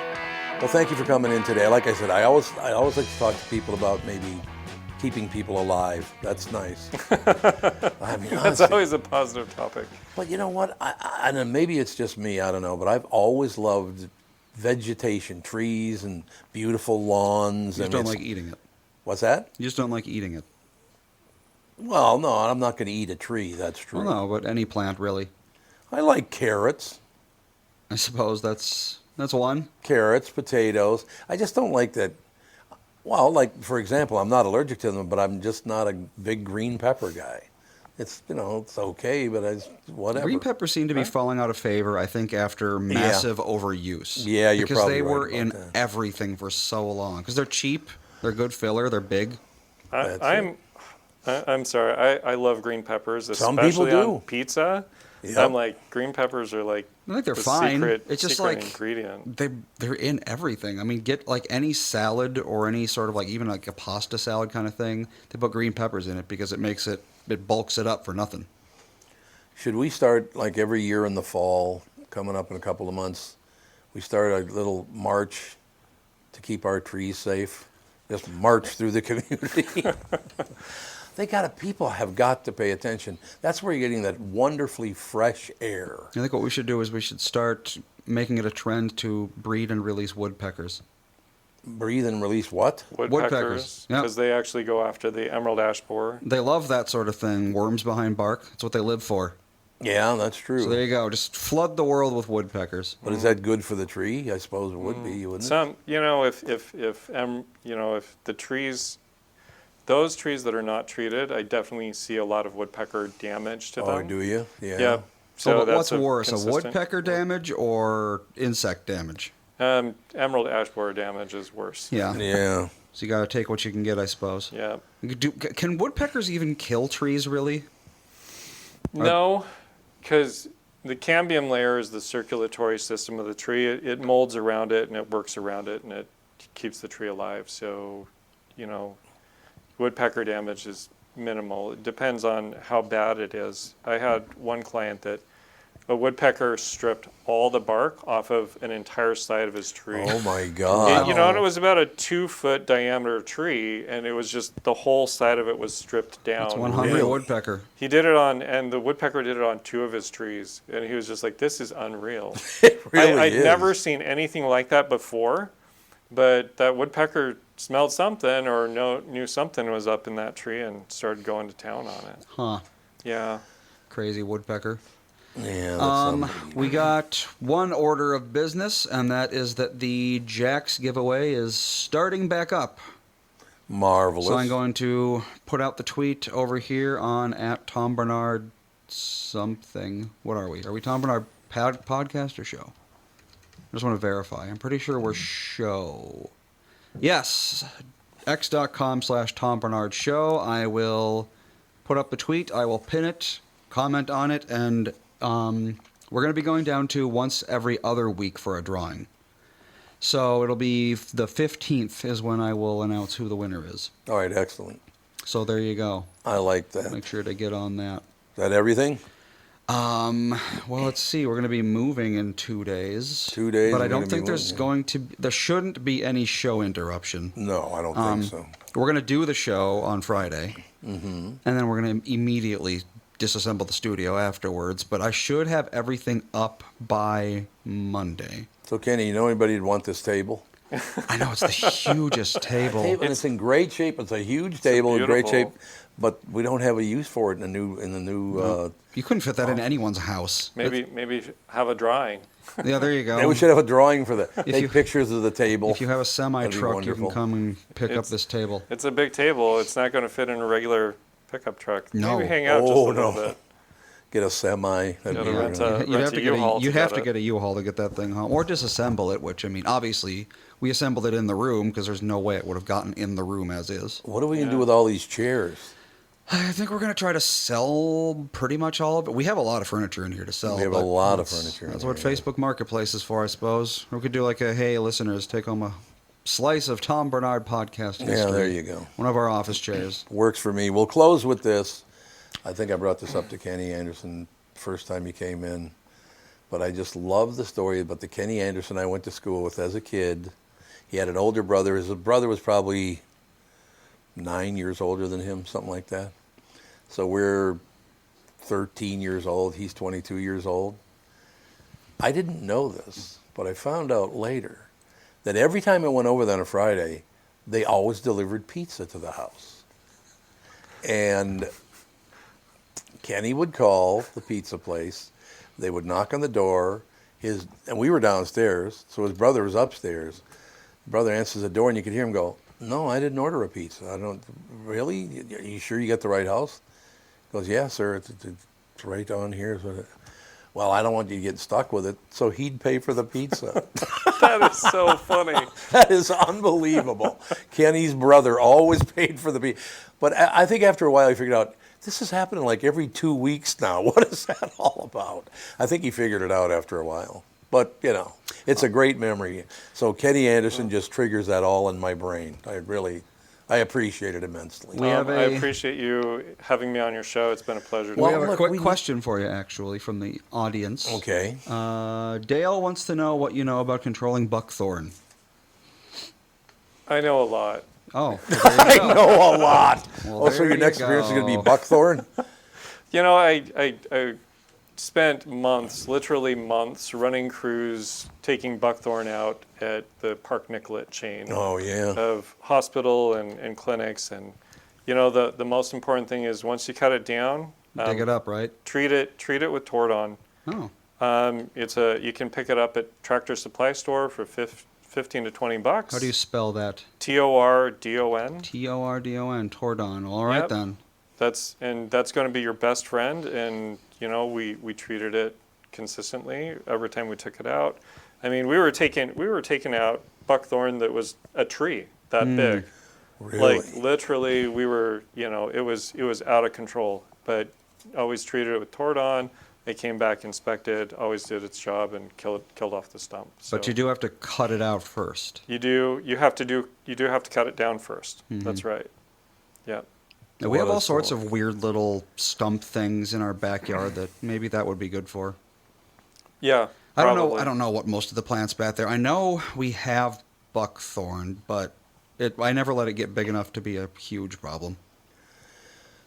Well, thank you for coming in today. Like I said, I always like to talk to people about maybe keeping people alive. That's nice. I mean, that's honestly, always a positive topic. But you know what? And maybe it's just me. I don't know. But I've always loved vegetation, trees, and beautiful lawns. You just don't like eating it. What's that? You just don't like eating it. Well, no, I'm not going to eat a tree. That's true. Well, no, but any plant, really. I like carrots. I suppose that's one. Carrots, potatoes. I just don't like that. Well, like, for example, I'm not allergic to them, but I'm just not a big green pepper guy. It's, it's okay, but it's whatever. Green peppers seem to be falling out of favor, I think, after massive overuse. Yeah, you're probably right. Because they were in that. Everything for so long. Because they're cheap, they're good filler, they're big. I'm sorry, I love green peppers, especially on pizza. Yep. I'm like, green peppers are like I think they're fine. It's just like ingredient. They're in everything. I mean, get like any salad or any sort of like even like a pasta salad kind of thing. They put green peppers in it because it makes it bulks it up for nothing. Should we start like every year in the fall, coming up in a couple of months, we start a little march to keep our trees safe? Just march through the community. people have got to pay attention. That's where you're getting that wonderfully fresh air. I think what we should do is we should start making it a trend to breed and release woodpeckers. Breathe and release what? Woodpeckers. Yep. Because they actually go after the emerald ash borer. They love that sort of thing. Worms behind bark. That's what they live for. Yeah, that's true. So there you go. Just flood the world with woodpeckers. But is that good for the tree? I suppose it would be, wouldn't it? If the trees, those trees that are not treated, I definitely see a lot of woodpecker damage to them. Oh, do you? Yeah. Yeah. So that's what's worse, consistent. a woodpecker damage or insect damage? Emerald ash borer damage is worse. Yeah. Yeah. So you got to take what you can get, I suppose. Yeah. Can woodpeckers even kill trees, really? No, because the cambium layer is the circulatory system of the tree. It molds around it and it works around it and it keeps the tree alive. So, woodpecker damage is minimal. It depends on how bad it is. I had one client that a woodpecker stripped all the bark off of an entire side of his tree. Oh my God. And it was about a 2-foot diameter tree, and it was just the whole side of it was stripped down. That's one hungry woodpecker. He did it and the woodpecker did it on 2 of his trees, and he was just like, this is unreal. It really I'd is. never seen anything like that before, but that woodpecker smelled something or knew something was up in that tree and started going to town on it. Huh. Yeah. Crazy woodpecker. Yeah. We got one order of business, and that is that the Jax giveaway is starting back up. Marvelous. So I'm going to put out the tweet over here on @TomBernard something. What are we? Are we Tom Bernard podcast or show? I just want to verify. I'm pretty sure we're show. Yes. x.com/TomBernardShow. I will put up the tweet. I will pin it, comment on it, and we're going to be going down to once every other week for a drawing. So it'll be the 15th is when I will announce who the winner is. All right, excellent. So there you go. I like that. Make sure to get on that. Is that everything? Well, let's see. We're going to be moving in 2 days. 2 days. But I don't think there shouldn't be any show interruption. No, I don't think so. We're going to do the show on Friday. Mm-hmm. And then we're going to immediately disassemble the studio afterwards. But I should have everything up by Monday. So, Kenny, you know anybody who'd want this table? I know, it's the hugest table. It's in great shape. It's a huge table in great shape, but we don't have a use for it in the new. You couldn't fit that in anyone's house. Maybe have a drawing. Yeah, there you go. Yeah, we should have a drawing for that. Take pictures of the table. If you have a semi-truck, you can come and pick up this table. It's a big table. It's not going to fit in a regular pickup truck. No. Maybe hang out just a little bit. Get a semi. You'd have to get a U-Haul to get that thing home, or disassemble it. Which, I mean, obviously we assembled it in the room because there's no way it would have gotten in the room as is. What are we gonna do with all these chairs? I think we're gonna try to sell pretty much all of it. We have a lot of furniture in here to sell. We have a lot of furniture. That's what Facebook Marketplace is for, I suppose. We could do like a, hey, listeners, take home a slice of Tom Bernard podcast history. Yeah, there you go. One of our office chairs. Works for me. We'll close with this. I think I brought this up to Kenny Anderson first time he came in, but I just love the story about the Kenny Anderson I went to school with as a kid. He had an older brother. His brother was probably 9 years older than him, something like that. So we're 13 years old. He's 22 years old. I didn't know this, but I found out later that every time I went over there on a Friday, they always delivered pizza to the house. And Kenny would call the pizza place. They would knock on the door. And we were downstairs, so his brother was upstairs. The brother answers the door, and you could hear him go, "No, I didn't order a pizza. I don't. Really? Are you sure you got the right house?" He goes, "Yeah, sir. It's right on here." Well, I don't want you to get stuck with it, so he'd pay for the pizza. That is so funny. That is unbelievable. Kenny's brother always paid for the pizza. But I think after a while he figured out, this is happening like every 2 weeks now. What is that all about? I think he figured it out after a while. But, it's a great memory. So Kenny Anderson just triggers that all in my brain. I appreciate it immensely. I appreciate you having me on your show. It's been a pleasure. We have a quick question for you, actually, from the audience. Okay. Dale wants to know what you know about controlling buckthorn. I know a lot. Oh, well, there you I go. know a lot. Well, So there your you next experience is going to be go. buckthorn? You know, I spent months, literally months, running crews, taking buckthorn out at the Park Nicollet chain Oh, yeah. of hospital and clinics. And, you know, the most important thing is once you cut it down, Dig it up, right? treat it with Tordon. Oh. You can pick it up at Tractor Supply Store for $15 to $20. How do you spell that? Tordon. Tordon, Tordon. All right, Yep. then. That's going to be your best friend, and you know we treated it consistently every time we took it out. I mean, we were taking out buckthorn that was a tree that big. Really? Like literally, we were, you know, it was out of control. But always treated it with Tordon. It came back inspected, always did its job, and killed off the stump. So But you do have to cut it out first. you do have to cut it down first. That's right. Yeah. Now, we have What all a sorts story. of weird little stump things in our backyard that maybe that would be good for. Yeah. I probably. don't know what most of the plants back there. I know we have buckthorn, but I never let it get big enough to be a huge problem.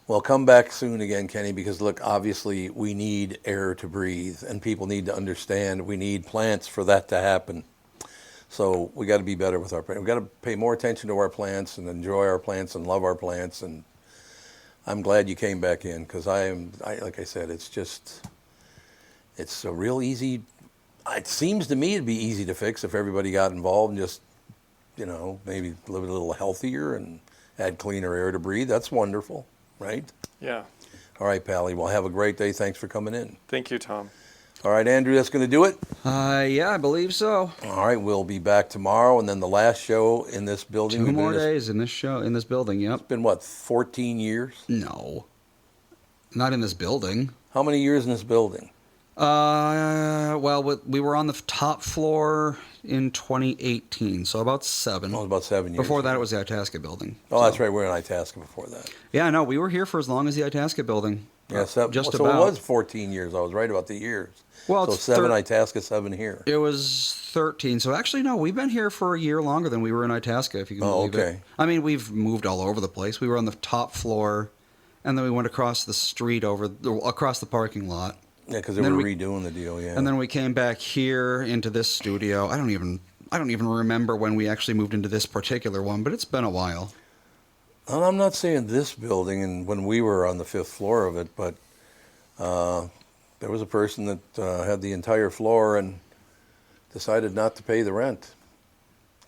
Well, come back soon again, Kenny, because look, obviously we need air to breathe, and people need to understand we need plants for that to happen. So we got to be better with our plants. We got to pay more attention to our plants and enjoy our plants and love our plants. And I'm glad you came back in because like I said, it's a real easy. It seems to me it'd be easy to fix if everybody got involved and just, you know, maybe live a little healthier and had cleaner air to breathe. That's wonderful. Right? Yeah. All right, Pally. Well, have a great day. Thanks for coming in. Thank you, Tom. All right, Andrew, that's going to do it? Yeah, I believe so. All right, we'll be back tomorrow, and then the last show in this building. 2 more days in this building, yep. It's been, what, 14 years? No. Not in this building. How many years in this building? Well, we were on the top floor in 2018, so about 7. Oh, it was about 7 years. Before that, it was the Itasca building. Oh, that's right. We were in Itasca before that. Yeah, no, we were here for as long as the Itasca building. Yeah, just so about. it was 14 years. I was right about the years. Well, so it's 7 Itasca, 7 here. It was 13. So actually, no, we've been here for a year longer than we were in Itasca, if you can believe it. Okay. I mean, we've moved all over the place. We were on the top floor, and then we went across the street across the parking lot. Yeah, because they were redoing the deal, yeah. And then we came back here into this studio. I don't even remember when we actually moved into this particular one, but it's been a while. And I'm not saying this building, and when we were on the 5th floor of it, but there was a person that had the entire floor and decided not to pay the rent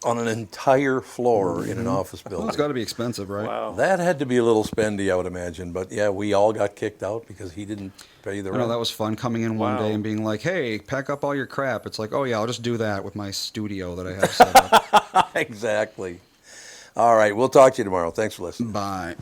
on an entire floor in an office building. Well, it's got to be expensive, right? Wow. That had to be a little spendy, I would imagine. But yeah, we all got kicked out because he didn't pay the I rent. know, that was fun coming in one day and being like, hey, pack up all your crap. It's like, oh yeah, I'll just do that with my studio that I have set up. Exactly. All right, we'll talk to you tomorrow. Thanks for listening. Bye.